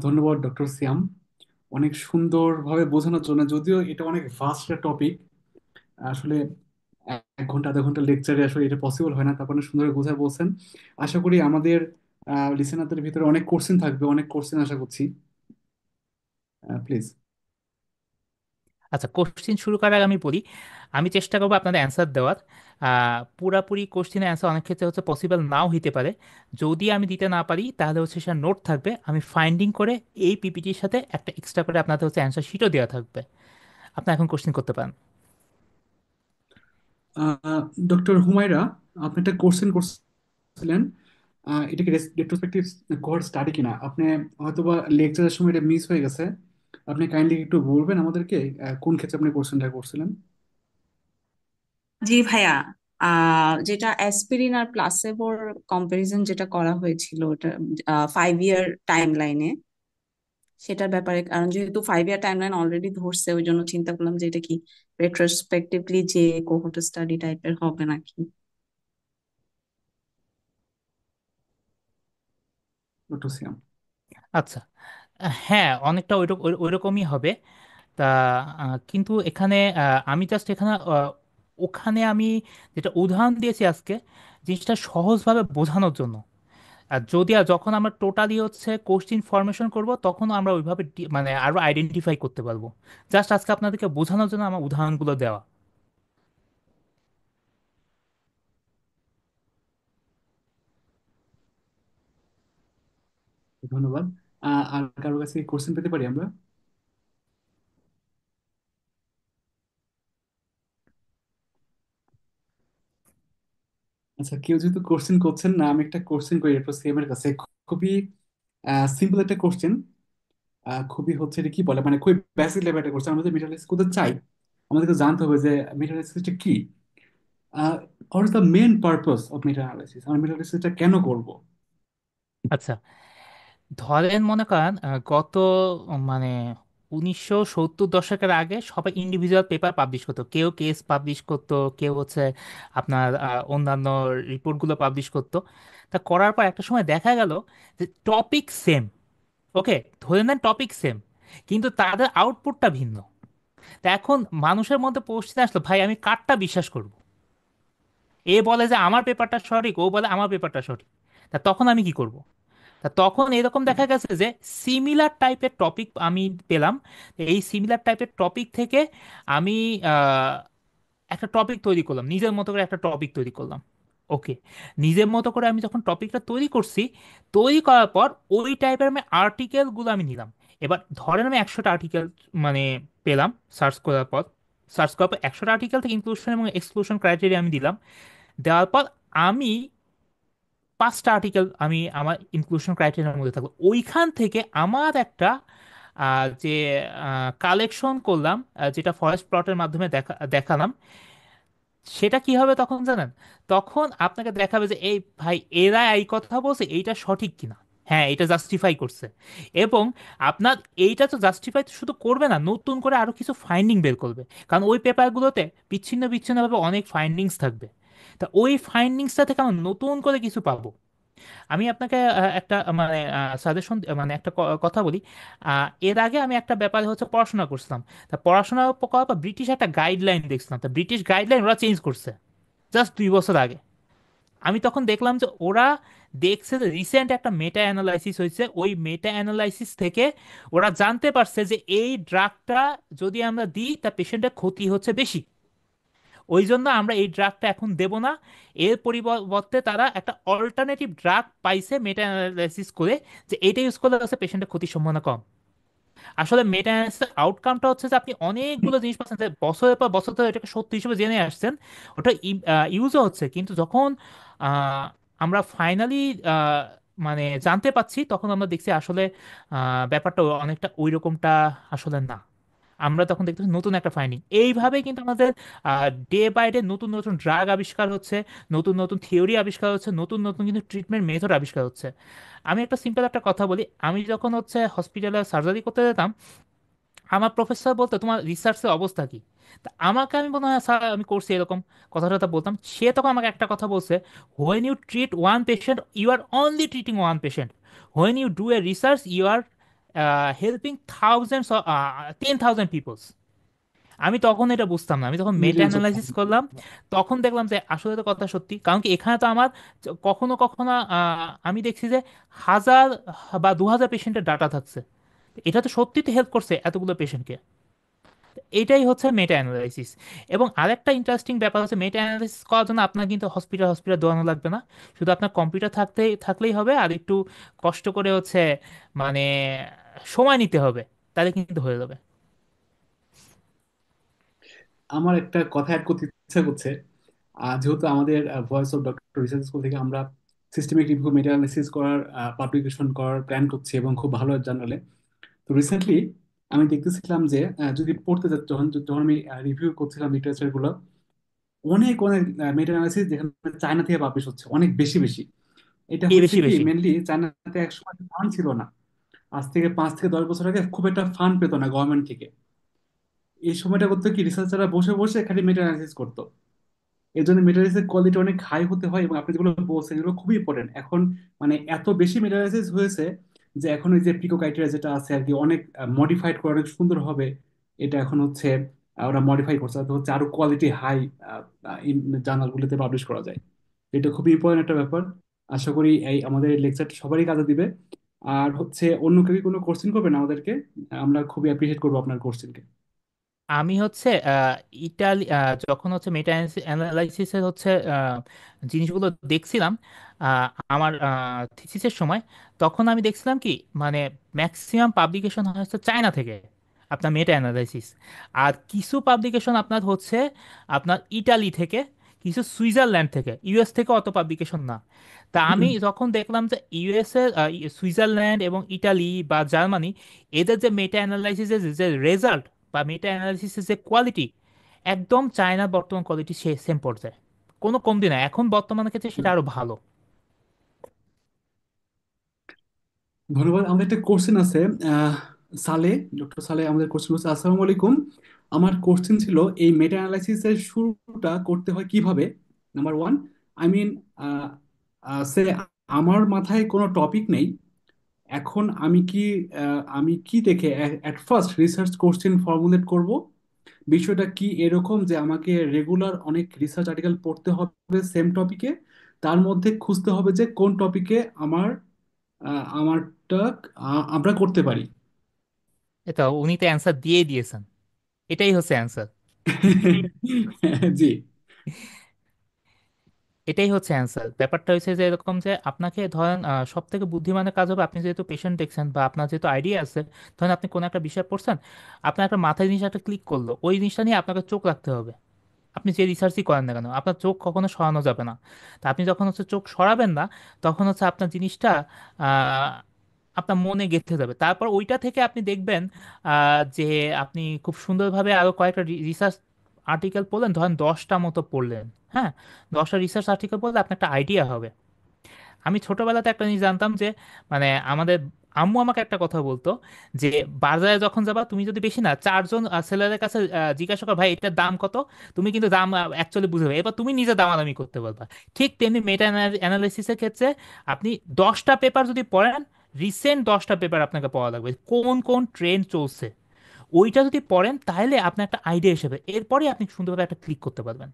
ধন্যবাদ ডক্টর সিয়াম, অনেক সুন্দরভাবে বোঝানোর জন্য। যদিও এটা অনেক ভাস্ট একটা টপিক, আসলে 1 ঘন্টা 1.5 ঘন্টা লেকচারে আসলে এটা পসিবল হয় না, তারপর অনেক সুন্দর বোঝায় বলছেন। আশা করি আমাদের লিসেনারদের ভিতরে অনেক কোশ্চেন থাকবে, অনেক কোশ্চেন আশা করছি। প্লিজ।
আচ্ছা, কোশ্চিন শুরু করার আগে আমি বলি, আমি চেষ্টা করবো আপনাদের অ্যান্সার দেওয়ার। পুরাপুরি কোশ্চিনের অ্যান্সার অনেক ক্ষেত্রে হচ্ছে পসিবল নাও হইতে পারে। যদি আমি দিতে না পারি তাহলে হচ্ছে সেটা নোট থাকবে, আমি ফাইন্ডিং করে এই পিপিটির সাথে একটা এক্সট্রা করে আপনাদের হচ্ছে অ্যান্সার শিটও দেওয়া থাকবে। আপনি এখন কোশ্চিন করতে পারেন।
ডক্টর হুমায়রা, আপনি একটা কোশ্চেন করছিলেন, এটা কি রেট্রোস্পেক্টিভ কোহর্ট স্টাডি কিনা? আপনি হয়তোবা লেকচারের সময় এটা মিস হয়ে গেছে, আপনি কাইন্ডলি একটু বলবেন আমাদেরকে কোন ক্ষেত্রে আপনি কোশ্চেনটা করছিলেন?
জি ভাইয়া, যেটা অ্যাসপিরিন আর প্লাসেবোর কম্পারিজন যেটা করা হয়েছিল, ওটা 5 ইয়ার টাইম লাইনে, সেটার ব্যাপারে। কারণ যেহেতু 5 ইয়ার টাইম লাইন অলরেডি ধরছে, ওই জন্য চিন্তা করলাম যে এটা কি রেট্রোস্পেক্টিভলি যে কোহোর্ট স্টাডি টাইপের হবে নাকি।
ডক্টর সিয়াম।
আচ্ছা, হ্যাঁ, অনেকটা ওইরকমই হবে। তা কিন্তু এখানে আমি জাস্ট এখানে ওখানে আমি যেটা উদাহরণ দিয়েছি আজকে, জিনিসটা সহজভাবে বোঝানোর জন্য। আর যখন আমরা টোটালি হচ্ছে কোশ্চিন ফরমেশন করব, তখন আমরা ওইভাবে মানে আরো আইডেন্টিফাই করতে পারবো। জাস্ট আজকে আপনাদেরকে বোঝানোর জন্য আমার উদাহরণগুলো দেওয়া।
ধন্যবাদ। আর কারো কাছে কোশ্চেন পেতে পারি আমরা? আচ্ছা, কেউ যেহেতু কোশ্চেন করছেন না, আমি একটা কোশ্চেন করি ডক্টর সিএম এর কাছে। খুবই সিম্পল একটা কোশ্চেন, খুবই হচ্ছে এটা কি বলে, মানে খুবই বেসিক লেভেল একটা কোশ্চেন। আমরা যদি মেটালিস্ট করতে চাই, আমাদেরকে জানতে হবে যে মেটালিস্টটা কি, what is the main purpose of meta analysis, আমরা মেটালিস্টটা কেন করব?
আচ্ছা, ধরেন মনে করেন গত মানে 1970 দশকের আগে সবাই ইন্ডিভিজুয়াল পেপার পাবলিশ করতো, কেউ কেস পাবলিশ করতো, কেউ হচ্ছে আপনার অন্যান্য রিপোর্টগুলো পাবলিশ করতো। তা করার পর একটা সময় দেখা গেল যে টপিক সেম, ওকে, ধরে নেন টপিক সেম, কিন্তু তাদের আউটপুটটা ভিন্ন। তা এখন মানুষের মধ্যে প্রশ্ন আসলো, ভাই আমি কারটা বিশ্বাস করব? এ বলে যে আমার পেপারটা সঠিক, ও বলে আমার পেপারটা সঠিক। তা তখন আমি কি করব? তা তখন এরকম দেখা গেছে যে সিমিলার টাইপের টপিক আমি পেলাম। এই সিমিলার টাইপের টপিক থেকে আমি আহ, একটা টপিক তৈরি করলাম, নিজের মতো করে একটা টপিক তৈরি করলাম। ওকে, নিজের মতো করে আমি যখন টপিকটা তৈরি করছি, তৈরি করার পর ওই টাইপের আমি আর্টিকেলগুলো আমি নিলাম। এবার ধরেন আমি 100টা আর্টিকেল মানে পেলাম সার্চ করার পর 100টা আর্টিকেল থেকে ইনক্লুশন এবং এক্সক্লুশন ক্রাইটেরিয়া আমি দিলাম। দেওয়ার পর আমি 5টা আর্টিকেল আমি আমার ইনক্লুশন ক্রাইটেরিয়ার মধ্যে থাকলো, ওইখান থেকে আমার একটা যে কালেকশন করলাম, যেটা ফরেস্ট প্লটের মাধ্যমে দেখালাম। সেটা কি হবে তখন জানেন? তখন আপনাকে দেখাবে যে এই ভাই এরা এই কথা বলছে, এইটা সঠিক কিনা। হ্যাঁ, এটা জাস্টিফাই করছে। এবং আপনার এইটা তো জাস্টিফাই শুধু করবে না, নতুন করে আরো কিছু ফাইন্ডিং বের করবে। কারণ ওই পেপারগুলোতে বিচ্ছিন্ন বিচ্ছিন্নভাবে অনেক ফাইন্ডিংস থাকবে। তা ওই ফাইন্ডিংসটা থেকে আমরা নতুন করে কিছু পাবো। আমি আপনাকে একটা মানে সাজেশন মানে একটা কথা বলি। এর আগে আমি একটা ব্যাপারে হচ্ছে পড়াশোনা করছিলাম। তা পড়াশোনা করার পর ব্রিটিশ একটা গাইডলাইন দেখছিলাম, তা ব্রিটিশ গাইডলাইন ওরা চেঞ্জ করছে জাস্ট 2 বছর আগে। আমি তখন দেখলাম যে ওরা দেখছে যে রিসেন্ট একটা মেটা অ্যানালাইসিস হয়েছে, ওই মেটা অ্যানালাইসিস থেকে ওরা জানতে পারছে যে এই ড্রাগটা যদি আমরা দিই তা পেশেন্টের ক্ষতি হচ্ছে বেশি। ওই জন্য আমরা এই ড্রাগটা এখন দেব না। এর পরিবর্তে তারা একটা অল্টারনেটিভ ড্রাগ পাইছে মেটা অ্যানালাইসিস করে, যে এটা ইউজ করলে হচ্ছে পেশেন্টের ক্ষতির সম্ভাবনা কম। আসলে মেটা অ্যানালাইসিসের আউটকামটা হচ্ছে যে আপনি অনেকগুলো জিনিস পাচ্ছেন, যে বছরের পর বছর ধরে এটাকে সত্য হিসেবে জেনে আসছেন, ওটা ইউজও হচ্ছে, কিন্তু যখন আহ, আমরা ফাইনালি মানে জানতে পাচ্ছি, তখন আমরা দেখছি আসলে ব্যাপারটা অনেকটা ওই রকমটা আসলে না। আমরা তখন দেখতেছি নতুন একটা ফাইন্ডিং। এইভাবেই কিন্তু আমাদের ডে বাই ডে নতুন নতুন ড্রাগ আবিষ্কার হচ্ছে, নতুন নতুন থিওরি আবিষ্কার হচ্ছে, নতুন নতুন কিন্তু ট্রিটমেন্ট মেথড আবিষ্কার হচ্ছে। আমি একটা সিম্পল একটা কথা বলি, আমি যখন হচ্ছে হসপিটালে সার্জারি করতে যেতাম, আমার প্রফেসর বলতো তোমার রিসার্চের অবস্থা কি। তা আমাকে আমি মনে হয় স্যার আমি করছি এরকম কথাটা বলতাম, সে তখন আমাকে একটা কথা বলছে, when you treat one patient you are only treating one patient, when you do a research you are helping thousands 10,000 peoples. আমি তখন এটা বুঝতাম না, আমি তখন মেটা
মিলিয়নস অফ
অ্যানালাইসিস করলাম, তখন দেখলাম যে আসলে তো কথা সত্যি। কারণ কি এখানে তো আমার কখনো কখনো আমি দেখছি যে 1,000 বা 2,000 পেশেন্টের ডাটা থাকছে। এটা তো সত্যি তো হেল্প করছে এতগুলো পেশেন্টকে। এটাই হচ্ছে মেটা অ্যানালাইসিস। এবং আরেকটা ইন্টারেস্টিং ব্যাপার হচ্ছে, মেটা অ্যানালাইসিস করার জন্য আপনার কিন্তু হসপিটাল হসপিটাল দৌড়ানো লাগবে না। শুধু আপনার কম্পিউটার থাকলেই হবে, আর একটু কষ্ট করে হচ্ছে মানে সময় নিতে হবে, তাহলে কিন্তু হয়ে যাবে।
আমার একটা কথা অ্যাড করতে ইচ্ছা করছে। যেহেতু আমাদের voice of doctor research school থেকে আমরা সিস্টেমিক রিভিউ মেটা অ্যানালিসিস করার পাবলিকেশন করার প্ল্যান করছি এবং খুব ভালো জার্নালে। তো রিসেন্টলি আমি দেখতেছিলাম যে যদি পড়তে যখন যখন আমি রিভিউ করছিলাম লিটারেচার গুলো, অনেক অনেক মেটা অ্যানালিসিস যেখানে চায়না থেকে পাবলিশ হচ্ছে অনেক বেশি বেশি। এটা
এই
হচ্ছে
বেশি
কি
বেশি।
মেনলি চায়নাতে এক সময় ফান্ড ছিল না। আজ থেকে 5 থেকে 10 বছর আগে খুব একটা ফান্ড পেতো না গভর্নমেন্ট থেকে। এই সময়টা করতে কি রিসার্চাররা বসে বসে খালি মেটা অ্যানালিসিস করতো। এর জন্য মেটালিসের কোয়ালিটি অনেক হাই হতে হয়, এবং আপনি যেগুলো বলছেন এগুলো খুবই ইম্পর্টেন্ট এখন। মানে এত বেশি মেটালাইসিস হয়েছে যে এখন ওই যে পিকো ক্রাইটেরিয়া যেটা আছে আর কি অনেক মডিফাইড করে অনেক সুন্দর হবে। এটা এখন হচ্ছে ওরা মডিফাই করছে, যাতে হচ্ছে আরো কোয়ালিটি হাই জার্নালগুলোতে পাবলিশ করা যায়। এটা খুবই ইম্পর্টেন্ট একটা ব্যাপার। আশা করি এই আমাদের লেকচারটা সবারই কাজে দিবে। আর হচ্ছে অন্য কেউ কি কোনো কোশ্চেন করবেন আমাদেরকে? আমরা খুবই অ্যাপ্রিসিয়েট করবো আপনার কোশ্চেনকে।
আমি হচ্ছে ইটালি যখন হচ্ছে মেটা অ্যানালাইসিসের হচ্ছে জিনিসগুলো দেখছিলাম আহ, আমার থিসিসের সময়, তখন আমি দেখছিলাম কি মানে ম্যাক্সিমাম পাবলিকেশন হচ্ছে চায়না থেকে আপনার মেটা অ্যানালাইসিস। আর কিছু পাবলিকেশন আপনার হচ্ছে আপনার ইটালি থেকে, কিছু সুইজারল্যান্ড থেকে, ইউএস থেকে অত পাবলিকেশন না। তা আমি যখন দেখলাম যে ইউএস এর সুইজারল্যান্ড এবং ইটালি বা জার্মানি, এদের যে মেটা অ্যানালাইসিসের যে রেজাল্ট বা মেটা অ্যানালিসিসের যে কোয়ালিটি, একদম চায়নার বর্তমান কোয়ালিটি সে সেম পর্যায়ে, কোনো কমতি না, এখন বর্তমানে ক্ষেত্রে সেটা আরো ভালো।
ধন্যবাদ। আমাদের একটা কোশ্চেন আছে। আহ, সালে, ডক্টর সালে আমাদের কোশ্চেন হচ্ছে, আসসালামু আলাইকুম। আমার কোশ্চেন ছিল এই মেটা অ্যানালাইসিসের শুরুটা করতে হয় কিভাবে। নাম্বার ওয়ান, আই মিন, সে আমার মাথায় কোনো টপিক নেই। এখন আমি কি দেখে at first research question formulate করব? বিষয়টা কি এরকম যে আমাকে রেগুলার অনেক রিসার্চ আর্টিকেল পড়তে হবে সেম টপিকে, তার মধ্যে খুঁজতে হবে যে কোন টপিকে আমারটা আমরা করতে পারি।
এটা উনি তো অ্যান্সার দিয়ে দিয়েছেন, এটাই হচ্ছে অ্যান্সার।
জি।
এটাই হচ্ছে অ্যান্সার। ব্যাপারটা হচ্ছে যে এরকম যে আপনাকে ধরেন সব থেকে বুদ্ধিমানের কাজ হবে, আপনি যেহেতু পেশেন্ট দেখছেন বা আপনার যেহেতু আইডিয়া আছে, ধরেন আপনি কোনো একটা বিষয় পড়ছেন, আপনার একটা মাথায় জিনিস একটা ক্লিক করলো, ওই জিনিসটা নিয়ে আপনাকে চোখ রাখতে হবে। আপনি যে রিসার্চই করেন না কেন, আপনার চোখ কখনো সরানো যাবে না। তা আপনি যখন হচ্ছে চোখ সরাবেন না, তখন হচ্ছে আপনার জিনিসটা আহ, আপনার মনে গেঁথে যাবে। তারপর ওইটা থেকে আপনি দেখবেন যে আপনি খুব সুন্দরভাবে আরো কয়েকটা রিসার্চ আর্টিকেল পড়লেন, ধরেন 10টা মতো পড়লেন। হ্যাঁ, 10টা রিসার্চ আর্টিকেল পড়লে আপনার একটা আইডিয়া হবে। আমি ছোটবেলাতে একটা জিনিস জানতাম যে মানে আমাদের আম্মু আমাকে একটা কথা বলতো যে বাজারে যখন যাবা, তুমি যদি বেশি না 4 জন ছেলেদের কাছে জিজ্ঞাসা করো ভাই এটার দাম কত, তুমি কিন্তু দাম অ্যাকচুয়ালি বুঝে যাবে, এবার তুমি নিজে দামাদামি করতে পারবা। ঠিক তেমনি মেটা অ্যানালিসিসের ক্ষেত্রে আপনি 10টা পেপার যদি পড়েন, রিসেন্ট 10টা পেপার আপনাকে পড়া লাগবে, কোন কোন ট্রেন্ড চলছে, ওইটা যদি পড়েন তাহলে আপনার একটা আইডিয়া হিসেবে এরপরে আপনি সুন্দরভাবে একটা ক্লিক করতে পারবেন।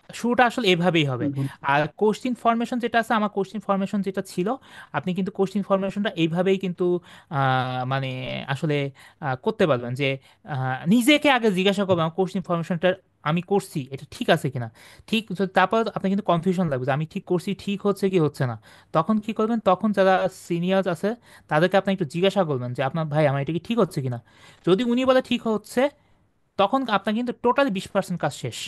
শুরুটা আসলে এভাবেই হবে। আর কোশ্চিন ফরমেশন যেটা আছে, আমার কোশ্চিন ফরমেশন যেটা ছিল, আপনি কিন্তু কোশ্চিন ফরমেশনটা এইভাবেই কিন্তু মানে আসলে করতে পারবেন যে নিজেকে আগে জিজ্ঞাসা করবেন আমার কোশ্চিন ফরমেশনটা আমি করছি এটা ঠিক আছে কিনা। ঠিক তারপর আপনি কিন্তু কনফিউশন লাগবে যে আমি ঠিক করছি, ঠিক হচ্ছে কি হচ্ছে না। তখন কি করবেন, তখন যারা সিনিয়র্স আছে তাদেরকে আপনি একটু জিজ্ঞাসা করবেন যে আপনার ভাই আমার এটা কি ঠিক হচ্ছে কিনা। যদি উনি বলে ঠিক হচ্ছে, তখন আপনার কিন্তু টোটালি 20% কাজ শেষ।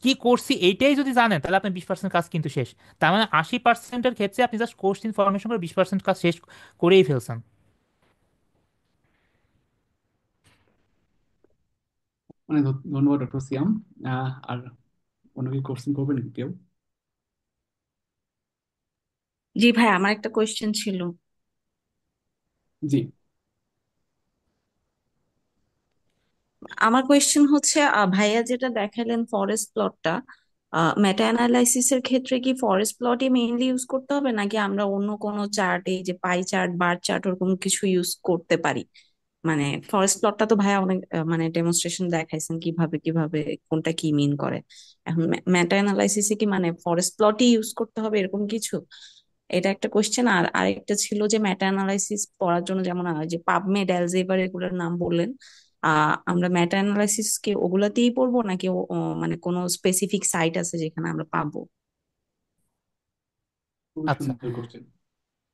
কি করছি এইটাই যদি জানেন তাহলে আপনার 20% কাজ কিন্তু শেষ। তার মানে 80%-এর ক্ষেত্রে আপনি জাস্ট কোর্স ইনফরমেশন করে 20% কাজ শেষ করেই ফেলছেন।
অনেক ধন্যবাদ ডক্টর সিয়াম। আর অন্য কি কোশ্চেন করবেন কেউ?
জি ভাই, আমার একটা কোয়েশ্চেন ছিল।
জি।
আমার কোয়েশ্চেন হচ্ছে, ভাইয়া যেটা দেখালেন ফরেস্ট প্লটটা, মেটা অ্যানালাইসিসের ক্ষেত্রে কি ফরেস্ট প্লটই মেইনলি ইউজ করতে হবে, নাকি আমরা অন্য কোনো চার্ট, এই যে পাই চার্ট বার চার্ট ওরকম কিছু ইউজ করতে পারি? মানে ফরেস্ট প্লটটা তো ভাইয়া অনেক মানে ডেমনস্ট্রেশন দেখাইছেন কিভাবে কিভাবে কোনটা কি মিন করে। এখন মেটা অ্যানালাইসিসে কি মানে ফরেস্ট প্লটই ইউজ করতে হবে এরকম কিছু? এটা একটা কোশ্চেন। আর আরেকটা ছিল যে মেটা অ্যানালাইসিস পড়ার জন্য, যেমন যে পাবমেড, এলজেভার এগুলোর নাম বললেন, আমরা মেটা অ্যানালাইসিস কি ওগুলাতেই পড়বো, নাকি মানে কোনো স্পেসিফিক সাইট আছে যেখানে আমরা পাবো?
খুবই
আচ্ছা,
সুন্দর কোশ্চেন।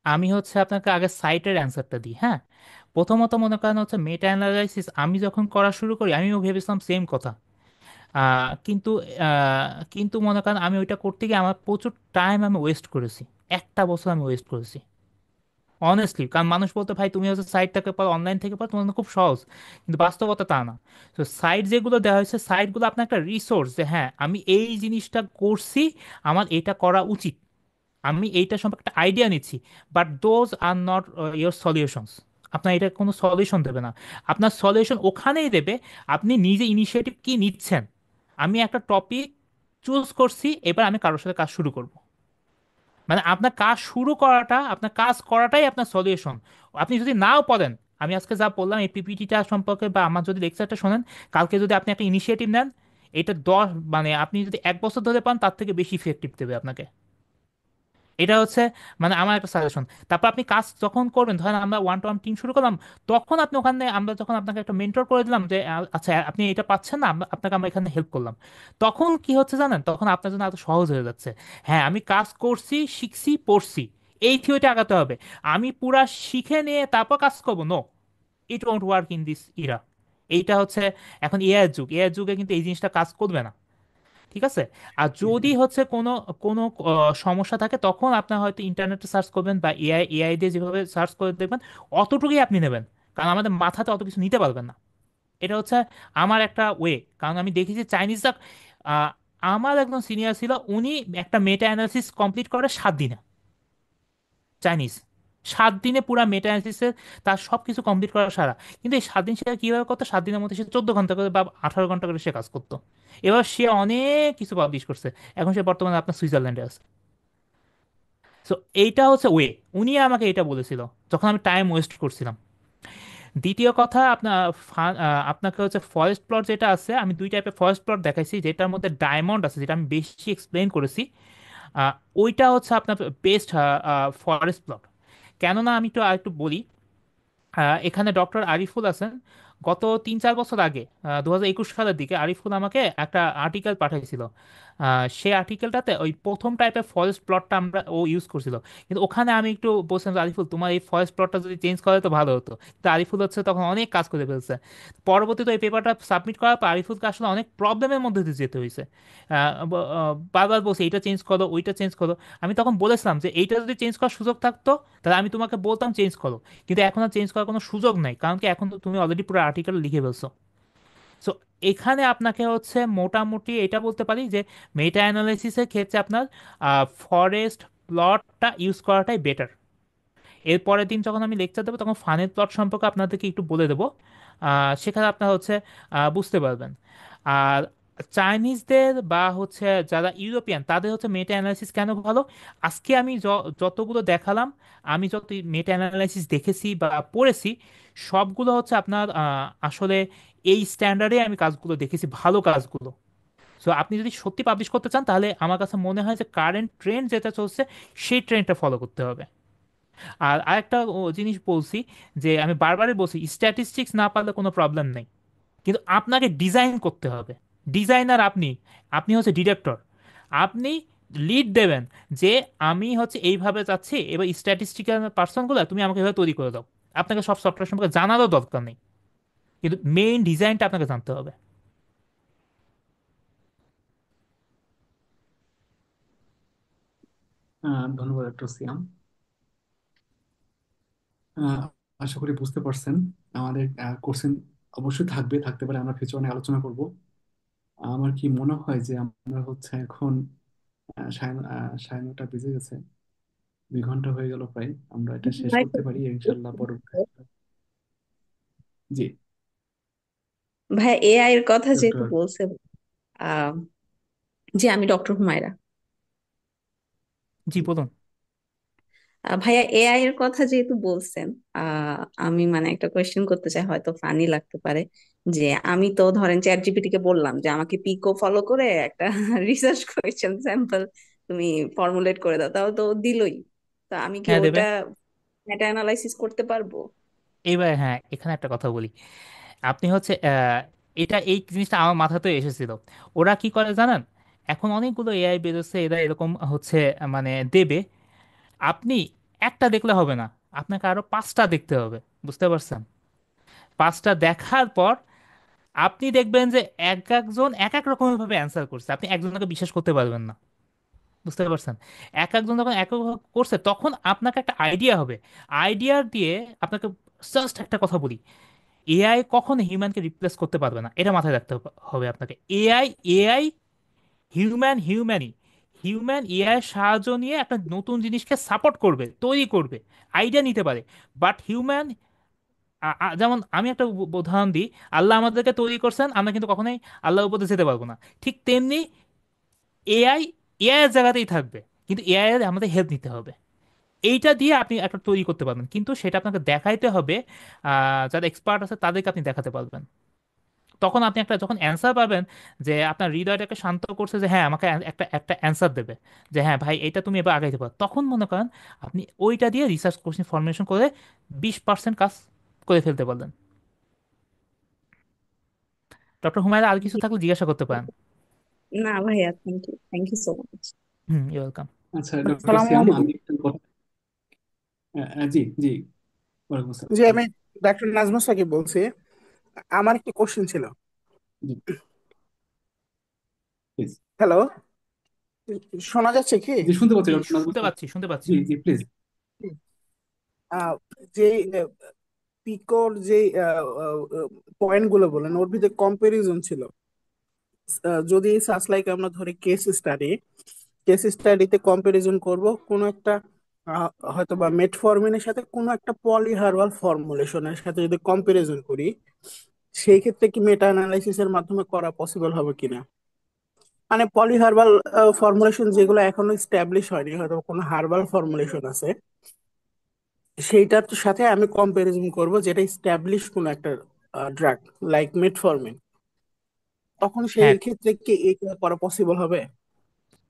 আমি হচ্ছে আপনাকে আগে সাইটের অ্যান্সারটা দিই। হ্যাঁ, প্রথমত মনে করেন হচ্ছে মেটা অ্যানালাইসিস আমি যখন করা শুরু করি আমিও ভেবেছিলাম সেম কথা। কিন্তু মনে করেন আমি ওইটা করতে গিয়ে আমার প্রচুর টাইম আমি ওয়েস্ট করেছি, 1টা বছর আমি ওয়েস্ট করেছি অনেস্টলি। কারণ মানুষ বলতো ভাই তুমি হচ্ছে সাইট থেকে পড়ো, অনলাইন থেকে পড়ো, তোমার জন্য খুব সহজ। কিন্তু বাস্তবতা তা না। তো সাইট যেগুলো দেওয়া হয়েছে, সাইটগুলো আপনার একটা রিসোর্স যে হ্যাঁ আমি এই জিনিসটা করছি, আমার এটা করা উচিত, আমি এইটা সম্পর্কে একটা আইডিয়া নিচ্ছি। But those are not your solutions. আপনার এটা কোনো সলিউশন দেবে না। আপনার সলিউশন ওখানেই দেবে আপনি নিজে ইনিশিয়েটিভ কি নিচ্ছেন। আমি একটা টপিক চুজ করছি, এবার আমি কারোর সাথে কাজ শুরু করব। মানে আপনার কাজ শুরু করাটা, আপনার কাজ করাটাই আপনার সলিউশন। আপনি যদি নাও পড়েন, আমি আজকে যা বললাম এই পিপিটিটা সম্পর্কে বা আমার যদি লেকচারটা শোনেন, কালকে যদি আপনি একটা ইনিশিয়েটিভ নেন, এটা 10 মানে আপনি যদি 1 বছর ধরে পান তার থেকে বেশি ইফেক্টিভ দেবে আপনাকে। এটা হচ্ছে মানে আমার একটা সাজেশন। তারপর আপনি কাজ যখন করবেন, ধরেন আমরা 1-to-1 টিম শুরু করলাম, তখন আপনি ওখানে আমরা যখন আপনাকে একটা মেন্টর করে দিলাম যে আচ্ছা আপনি এটা পাচ্ছেন না, আপনাকে আমরা এখানে হেল্প করলাম, তখন কি হচ্ছে জানেন, তখন আপনার জন্য এত সহজ হয়ে যাচ্ছে। হ্যাঁ আমি কাজ করছি, শিখছি, পড়ছি, এই থিওরিতে আগাতে হবে। আমি পুরা শিখে নিয়ে তারপর কাজ করবো, no, it won't work in this era. এইটা হচ্ছে এখন এআই যুগ, এআই যুগে কিন্তু এই জিনিসটা কাজ করবে না। ঠিক আছে। আর যদি হচ্ছে কোনো কোনো সমস্যা থাকে, তখন আপনার হয়তো ইন্টারনেটে সার্চ করবেন বা এআই দিয়ে যেভাবে সার্চ করে দেখবেন, অতটুকুই আপনি নেবেন। কারণ আমাদের মাথাতে অত কিছু নিতে পারবেন না। এটা হচ্ছে আমার একটা ওয়ে। কারণ আমি দেখেছি চাইনিজরা, আহ, আমার একজন সিনিয়র ছিল, উনি একটা মেটা অ্যানালিসিস কমপ্লিট করে 7 দিনে। চাইনিজ। 7 দিনে পুরা মেটা অ্যানালিসিসের তার সব কিছু কমপ্লিট করা সারা। কিন্তু এই 7 দিন সে কীভাবে করতো, 7 দিনের মধ্যে সে 14 ঘন্টা করে বা 18 ঘন্টা করে সে কাজ করতো। এবার সে অনেক কিছু পাবলিশ করছে। এখন সে বর্তমানে আপনার সুইজারল্যান্ডে আছে। সো এইটা হচ্ছে ওয়ে, উনি আমাকে এটা বলেছিল যখন আমি টাইম ওয়েস্ট করছিলাম। দ্বিতীয় কথা, আপনাকে হচ্ছে ফরেস্ট প্লট যেটা আছে, আমি 2 টাইপের ফরেস্ট প্লট দেখাইছি, যেটার মধ্যে ডায়মন্ড আছে, যেটা আমি বেশি এক্সপ্লেন করেছি। ওইটা হচ্ছে আপনার বেস্ট ফরেস্ট প্লট। কেননা আমি একটু আরেকটু বলি। এখানে ডক্টর আরিফুল আছেন। গত 3-4 বছর আগে, 2021 সালের দিকে আরিফুল আমাকে একটা আর্টিকেল পাঠাইছিল। সেই আর্টিকেলটাতে ওই প্রথম টাইপের ফরেস্ট প্লটটা ও ইউজ করছিল। কিন্তু ওখানে আমি একটু বলছিলাম যে, আরিফুল তোমার এই ফরেস্ট প্লটটা যদি চেঞ্জ করে তো ভালো হতো। তো আরিফুল হচ্ছে তখন অনেক কাজ করে ফেলছে। পরবর্তীতে এই পেপারটা সাবমিট করার পর আরিফুলকে আসলে অনেক প্রবলেমের মধ্যে দিয়ে যেতে হয়েছে। বারবার বলছে এইটা চেঞ্জ করো, ওইটা চেঞ্জ করো। আমি তখন বলেছিলাম যে এইটা যদি চেঞ্জ করার সুযোগ থাকতো তাহলে আমি তোমাকে বলতাম চেঞ্জ করো। কিন্তু এখন আর চেঞ্জ করার কোনো সুযোগ নাই, কারণ কি এখন তো তুমি অলরেডি পুরো আর্টিকেল লিখে ফেলছো। সো এখানে আপনাকে হচ্ছে মোটামুটি এটা বলতে পারি যে মেটা অ্যানালাইসিসের ক্ষেত্রে আপনার ফরেস্ট প্লটটা ইউজ করাটাই বেটার। এর পরের দিন যখন আমি লেকচার দেবো তখন ফানের প্লট সম্পর্কে আপনাদেরকে একটু বলে দেবো। সেখানে আপনারা হচ্ছে বুঝতে পারবেন। আর চাইনিজদের বা হচ্ছে যারা ইউরোপিয়ান তাদের হচ্ছে মেটা অ্যানালাইসিস কেন ভালো, আজকে আমি যতগুলো দেখালাম, আমি যত মেটা অ্যানালাইসিস দেখেছি বা পড়েছি, সবগুলো হচ্ছে আপনার আসলে এই স্ট্যান্ডার্ডে আমি কাজগুলো দেখেছি, ভালো কাজগুলো। সো আপনি যদি সত্যি পাবলিশ করতে চান তাহলে আমার কাছে মনে হয় যে কারেন্ট ট্রেন্ড যেটা চলছে সেই ট্রেন্ডটা ফলো করতে হবে। আর আরেকটা জিনিস বলছি, যে আমি বারবারই বলছি স্ট্যাটিস্টিক্স না পারলে কোনো প্রবলেম নেই, কিন্তু আপনাকে ডিজাইন করতে হবে। ডিজাইনার আপনি, আপনি হচ্ছে ডিরেক্টর। আপনি লিড দেবেন যে আমি হচ্ছে এইভাবে যাচ্ছি, এবার স্ট্যাটিস্টিক্যাল পার্সনগুলো তুমি আমাকে এভাবে তৈরি করে দাও। আপনাকে সব সফটওয়্যার সম্পর্কে জানারও দরকার নেই, কিন্তু মেইন ডিজাইনটা আপনাকে জানতে হবে।
ধন্যবাদ ডক্টর সিয়াম। আহ, আশা করি বুঝতে পারছেন। আমাদের কোশ্চেন অবশ্যই থাকবে, থাকতে পারে, আমরা ফিউচারে অনেক আলোচনা করব। আমার কি মনে হয় যে আমরা হচ্ছে এখন 9:30 বেজে গেছে, 2 ঘন্টা হয়ে গেল প্রায়, আমরা এটা শেষ করতে পারি ইনশাল্লাহ পরবর্তী। জি
ভাই এআই এর কথা যেহেতু
ডক্টর।
বলছে, আহ জি আমি ডক্টর হুমায়রা।
জি বলুন।
ভাইয়া এআই এর কথা যেহেতু বলছেন, আমি মানে একটা কোয়েশ্চেন করতে চাই, হয়তো ফানি লাগতে পারে। যে আমি তো ধরেন চ্যাট জিপিটি কে বললাম যে আমাকে পিকো ফলো করে একটা রিসার্চ কোয়েশ্চেন স্যাম্পল তুমি ফর্মুলেট করে দাও, তাও তো ও দিলই। তো আমি কি
হ্যাঁ দেবে।
ওটা মেটা অ্যানালাইসিস করতে পারবো?
এইবার হ্যাঁ, এখানে একটা কথা বলি। আপনি হচ্ছে এটা এই জিনিসটা আমার মাথাতে এসেছিল। ওরা কি করে জানেন, এখন অনেকগুলো এআই বেরোচ্ছে, এরা এরকম হচ্ছে মানে দেবে। আপনি একটা দেখলে হবে না, আপনাকে আরো 5টা দেখতে হবে। বুঝতে পারছেন? 5টা দেখার পর আপনি দেখবেন যে এক একজন এক এক রকমের ভাবে অ্যান্সার করছে, আপনি একজনকে বিশ্বাস করতে পারবেন না। বুঝতে পারছেন? এক একজন যখন এক এক ভাবে করছে তখন আপনাকে একটা আইডিয়া হবে। আইডিয়া দিয়ে আপনাকে জাস্ট একটা কথা বলি, এআই কখনো হিউম্যানকে রিপ্লেস করতে পারবে না, এটা মাথায় রাখতে হবে আপনাকে। এআই এআই হিউম্যানই, হিউম্যান এআই এর সাহায্য নিয়ে একটা নতুন জিনিসকে সাপোর্ট করবে, তৈরি করবে, আইডিয়া নিতে পারে। বাট হিউম্যান, যেমন আমি একটা উদাহরণ দিই, আল্লাহ আমাদেরকে তৈরি করছেন, আমরা কিন্তু কখনোই আল্লাহর উপরে যেতে পারবো না। ঠিক তেমনি এআই এআই এর জায়গাতেই থাকবে, কিন্তু এআই এর আমাদের হেল্প নিতে হবে। এইটা দিয়ে আপনি একটা তৈরি করতে পারবেন, কিন্তু সেটা আপনাকে দেখাইতে হবে। যারা এক্সপার্ট আছে তাদেরকে আপনি দেখাতে পারবেন। তখন আপনি একটা যখন অ্যান্সার পাবেন, যে আপনার হৃদয়টাকে শান্ত করছে যে হ্যাঁ আমাকে একটা একটা অ্যান্সার দেবে, যে হ্যাঁ ভাই এটা তুমি এবার আগাইতে পারো, তখন মনে করেন আপনি ওইটা দিয়ে রিসার্চ কোশ্চেন ফর্মেশন করে 20% কাজ করে ফেলতে পারলেন। ডক্টর হুমায়রা আর কিছু থাকলে জিজ্ঞাসা করতে পারেন।
না ভাইয়া, thank you so much.
Hmm, you welcome.
আচ্ছা ডক্টর
আসসালামু
সিয়াম,
আলাইকুম।
আমি একটা কথা। জি জি, ওয়ালাইকুম
জি,
আসসালাম।
আমি ডাক্তার নাজমুস সাকিব বলছি। আমার একটি কোশ্চেন ছিল।
জি প্লিজ।
হ্যালো, শোনা যাচ্ছে কি?
জি শুনতে পাচ্ছি
জি
ডক্টর নাজমুল
শুনতে
স্যার।
পাচ্ছি, শুনতে পাচ্ছি।
জি জি প্লিজ।
আহ, যে পিকোর যে পয়েন্ট গুলো বলেন, ওর ভিতরে কম্পারিজন ছিল। যদি সাচ লাইক আমরা ধরি কেস স্টাডিতে কম্পারিজন করব কোন একটা হয়তো বা মেটফরমিনের সাথে কোনো একটা পলিহার্বাল ফর্মুলেশনের সাথে যদি কম্পারিজন করি, সেই ক্ষেত্রে কি মেটা অ্যানালাইসিস এর মাধ্যমে করা পসিবল হবে কিনা? মানে পলিহার্বাল ফর্মুলেশন যেগুলো এখনো স্ট্যাবলিশ হয়নি, হয়তো কোনো হার্বাল ফর্মুলেশন আছে, সেইটার সাথে আমি কম্পারিজন করব যেটা স্ট্যাবলিশ কোনো একটা ড্রাগ, লাইক মেটফরমিন। তখন সেই
হ্যাঁ,
ক্ষেত্রে কি এটা করা পসিবল হবে?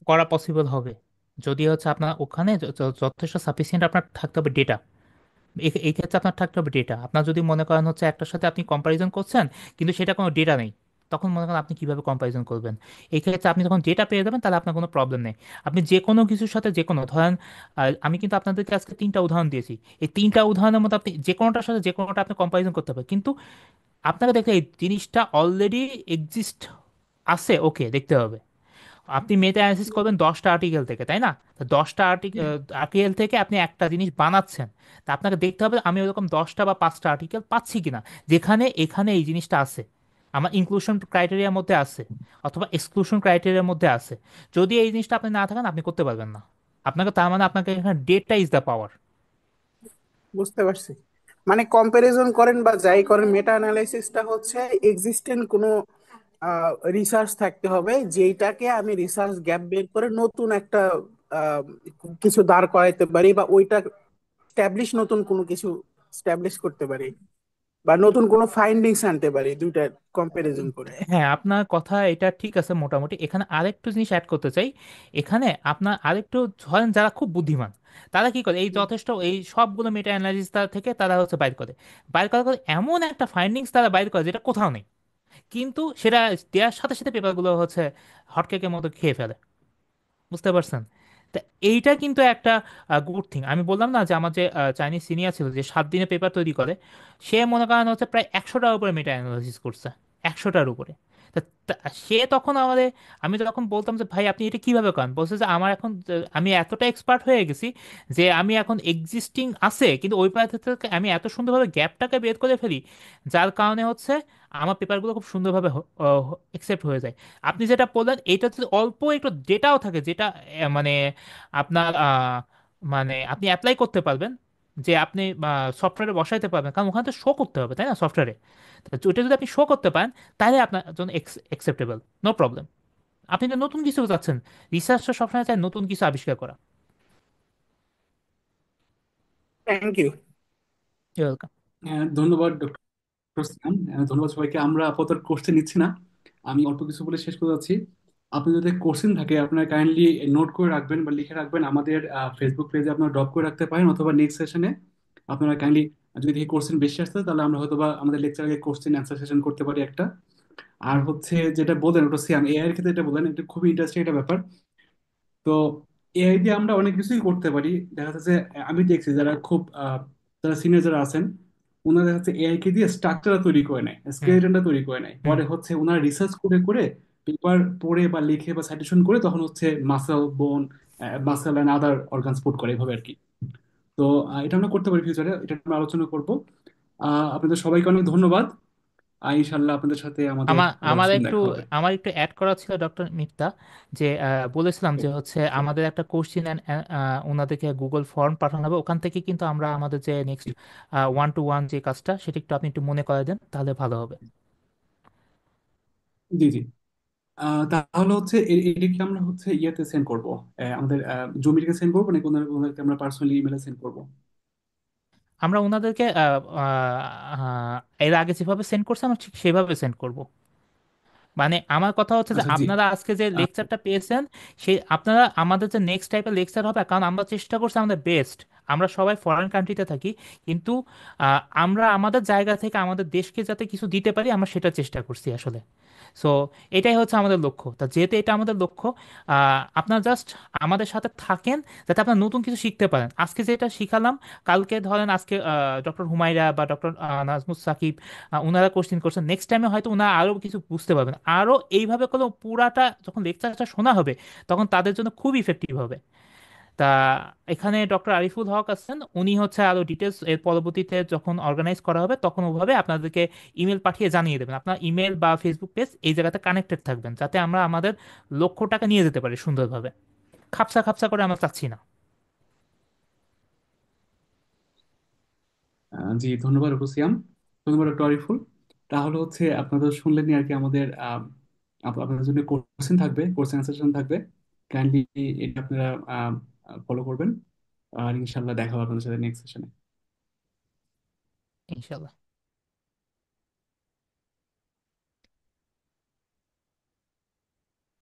করা পসিবল হবে যদি হচ্ছে আপনার ওখানে যথেষ্ট সাফিসিয়েন্ট আপনার থাকতে হবে ডেটা। এই ক্ষেত্রে আপনার থাকতে হবে ডেটা। আপনার যদি মনে করেন হচ্ছে একটার সাথে আপনি কম্পারিজন করছেন কিন্তু সেটা কোনো ডেটা নেই, তখন মনে করেন আপনি কিভাবে কম্পারিজন করবেন? এই ক্ষেত্রে আপনি যখন ডেটা পেয়ে যাবেন তাহলে আপনার কোনো প্রবলেম নেই। আপনি যে কোনো কিছুর সাথে যে কোনো ধরেন, আমি কিন্তু আপনাদেরকে আজকে 3টা উদাহরণ দিয়েছি। এই 3টা উদাহরণের মধ্যে আপনি যে কোনোটার সাথে যে কোনোটা আপনি কম্পারিজন করতে হবে, কিন্তু আপনাকে দেখতে এই জিনিসটা অলরেডি এক্সিস্ট আছে, ওকে দেখতে হবে। আপনি মেটা অ্যানালিসিস করবেন 10টা আর্টিকেল থেকে, তাই না? তো 10টা আর্টিকেল থেকে আপনি একটা জিনিস বানাচ্ছেন। তা আপনাকে দেখতে হবে আমি ওরকম 10টা বা 5টা আর্টিকেল পাচ্ছি কিনা যেখানে এখানে এই জিনিসটা আছে, আমার ইনক্লুশন ক্রাইটেরিয়ার মধ্যে আছে অথবা এক্সক্লুশন ক্রাইটেরিয়ার মধ্যে আছে। যদি এই জিনিসটা আপনি না থাকেন আপনি করতে পারবেন না। আপনাকে তার মানে আপনাকে এখানে ডেটা ইজ দ্য পাওয়ার।
বুঝতে পারছি। মানে কম্পারিজন করেন বা যাই করেন, মেটা অ্যানালাইসিসটা হচ্ছে এক্সিস্টেন্ট কোনো রিসার্চ থাকতে হবে, যেইটাকে আমি রিসার্চ গ্যাপ বের করে নতুন একটা আহ, কিছু দাঁড় করাইতে পারি, বা ওইটা স্ট্যাবলিশ নতুন কোনো কিছু স্ট্যাবলিশ করতে পারি, বা নতুন কোনো ফাইন্ডিংস আনতে পারি দুইটা কম্পারিজন করে।
হ্যাঁ, আপনার কথা এটা ঠিক আছে মোটামুটি। এখানে আরেকটু জিনিস অ্যাড করতে চাই। এখানে আপনার আরেকটু ধরেন যারা খুব বুদ্ধিমান তারা কি করে, এই যথেষ্ট এই সবগুলো মেটা অ্যানালাইসিস থেকে তারা হচ্ছে বাইর করে, বাইর করার পরে এমন একটা ফাইন্ডিংস তারা বাইর করে যেটা কোথাও নেই, কিন্তু সেটা দেওয়ার সাথে সাথে পেপারগুলো হচ্ছে হটকেকের মতো খেয়ে ফেলে। বুঝতে পারছেন? তা এইটা কিন্তু একটা গুড থিং। আমি বললাম না যে আমার যে চাইনিজ সিনিয়র ছিল যে 7 দিনে পেপার তৈরি করে, সে মনে করেন হচ্ছে প্রায় 100টার উপরে মেটা অ্যানালাইসিস করছে, 100টার উপরে। তা সে তখন আমাদের, আমি যখন বলতাম যে ভাই আপনি এটা কিভাবে করেন, বলছে যে আমার এখন আমি এতটা এক্সপার্ট হয়ে গেছি যে আমি এখন এক্সিস্টিং আছে কিন্তু ওই পাথর থেকে আমি এত সুন্দরভাবে গ্যাপটাকে বের করে ফেলি, যার কারণে হচ্ছে আমার পেপারগুলো খুব সুন্দরভাবে একসেপ্ট হয়ে যায়। আপনি যেটা বললেন এটা যদি অল্প একটু ডেটাও থাকে যেটা মানে আপনার মানে আপনি অ্যাপ্লাই করতে পারবেন, যে আপনি সফটওয়্যারে বসাইতে পারবেন, কারণ ওখানে তো শো করতে হবে তাই না সফটওয়্যারে। তো ওটা যদি আপনি শো করতে পারেন তাহলে আপনার জন্য অ্যাকসেপ্টেবল, নো প্রবলেম। আপনি তো নতুন কিছু চাচ্ছেন, রিসার্চটা সবসময় চাই নতুন কিছু আবিষ্কার করা।
Thank you.
ওয়েলকাম।
ধন্যবাদ ডক্টর সিয়াম। ধন্যবাদ সবাইকে। আমরা আপাতত কোর্সে নিচ্ছি না, আমি অল্প কিছু বলে শেষ করে যাচ্ছি। আপনি যদি কোশ্চেন থাকে আপনারা কাইন্ডলি নোট করে রাখবেন বা লিখে রাখবেন, আমাদের ফেসবুক পেজে আপনারা ড্রপ করে রাখতে পারেন, অথবা নেক্সট সেশনে আপনারা কাইন্ডলি, যদি দেখি কোশ্চেন বেশি আসতে তাহলে আমরা হয়তো বা আমাদের লেকচার আগে কোশ্চেন অ্যান্সার সেশন করতে পারি একটা। আর হচ্ছে যেটা বললেন ডক্টর সিয়াম, এআই এর ক্ষেত্রে এটা বললেন, এটা খুবই ইন্টারেস্টিং একটা ব্যাপার। তো এআই দিয়ে আমরা অনেক কিছুই করতে পারি। দেখা যাচ্ছে যে আমি দেখছি যারা খুব যারা সিনিয়র যারা আছেন, ওনারা দেখা যাচ্ছে এআই কে দিয়ে স্ট্রাকচার তৈরি করে নেয়,
হুম।
স্কেলেটনটা তৈরি করে নেয়,
হুম।
পরে হচ্ছে ওনারা রিসার্চ করে করে পেপার পড়ে বা লিখে বা সাইটেশন করে তখন হচ্ছে মাসেল বোন, muscle and other organs put করে এভাবে আর কি। তো এটা আমরা করতে পারি ফিউচারে, এটা আমরা আলোচনা করবো। আপনাদের সবাইকে অনেক ধন্যবাদ। ইনশাল্লাহ আপনাদের সাথে আমাদের
আমার
আবার
আমার
soon
একটু
দেখা হবে।
আমার একটু অ্যাড করা ছিল ডক্টর মিফতা, যে বলেছিলাম যে হচ্ছে আমাদের একটা কোশ্চিন ওনাদেরকে গুগল ফর্ম পাঠানো হবে, ওখান থেকে কিন্তু আমরা আমাদের যে নেক্সট 1-to-1 যে কাজটা সেটা একটু আপনি একটু মনে করে দেন তাহলে ভালো হবে।
জি জি। তাহলে হচ্ছে এটা কি আমরা হচ্ছে ইয়েতে সেন্ড করবো, আমাদের জমিকে সেন্ড করবো নাকি ওনাদেরকে আমরা পার্সোনালি ইমেলে সেন্ড করবো?
আমরা ওনাদেরকে এর আগে যেভাবে সেন্ড করছি আমরা ঠিক সেভাবে সেন্ড করব। মানে আমার কথা হচ্ছে যে
আচ্ছা জি।
আপনারা আজকে যে
আচ্ছা
লেকচারটা পেয়েছেন সেই আপনারা আমাদের যে নেক্সট টাইপের লেকচার হবে, কারণ আমরা চেষ্টা করছি আমাদের বেস্ট। আমরা সবাই ফরেন কান্ট্রিতে থাকি কিন্তু আমরা আমাদের জায়গা থেকে আমাদের দেশকে যাতে কিছু দিতে পারি আমরা সেটা চেষ্টা করছি আসলে। সো এটাই হচ্ছে আমাদের লক্ষ্য। তা যেহেতু এটা আমাদের লক্ষ্য, আপনারা জাস্ট আমাদের সাথে থাকেন যাতে আপনারা নতুন কিছু শিখতে পারেন। আজকে যেটা শিখালাম কালকে ধরেন আজকে ডক্টর হুমায়রা বা ডক্টর নাজমুস সাকিব ওনারা কোশ্চেন করছেন, নেক্সট টাইমে হয়তো ওনারা আরও কিছু বুঝতে পারবেন। আরও এইভাবে করলে পুরাটা যখন লেকচারটা শোনা হবে তখন তাদের জন্য খুব ইফেক্টিভ হবে। তা এখানে ডক্টর আরিফুল হক আছেন, উনি হচ্ছে আরও ডিটেলস এর পরবর্তীতে যখন অর্গানাইজ করা হবে তখন ওভাবে আপনাদেরকে ইমেল পাঠিয়ে জানিয়ে দেবেন। আপনার ইমেল বা ফেসবুক পেজ এই জায়গাতে কানেক্টেড থাকবেন যাতে আমরা আমাদের লক্ষ্যটাকে নিয়ে যেতে পারি সুন্দরভাবে। খাপসা খাপসা করে আমরা চাচ্ছি না।
জি, ধন্যবাদ রুকুসিয়াম, ধন্যবাদ ডক্টর আরিফুল। তাহলে হচ্ছে আপনারা শুনলেনই আর কি, আমাদের আপনাদের জন্য কোশ্চেন থাকবে, কোশ্চেন অ্যান্সার সেশন থাকবে। কাইন্ডলি এটা আপনারা ফলো করবেন, আর ইনশাল্লাহ দেখা হবে আপনাদের সাথে নেক্সট সেশনে।
ইনশাল্লাহ।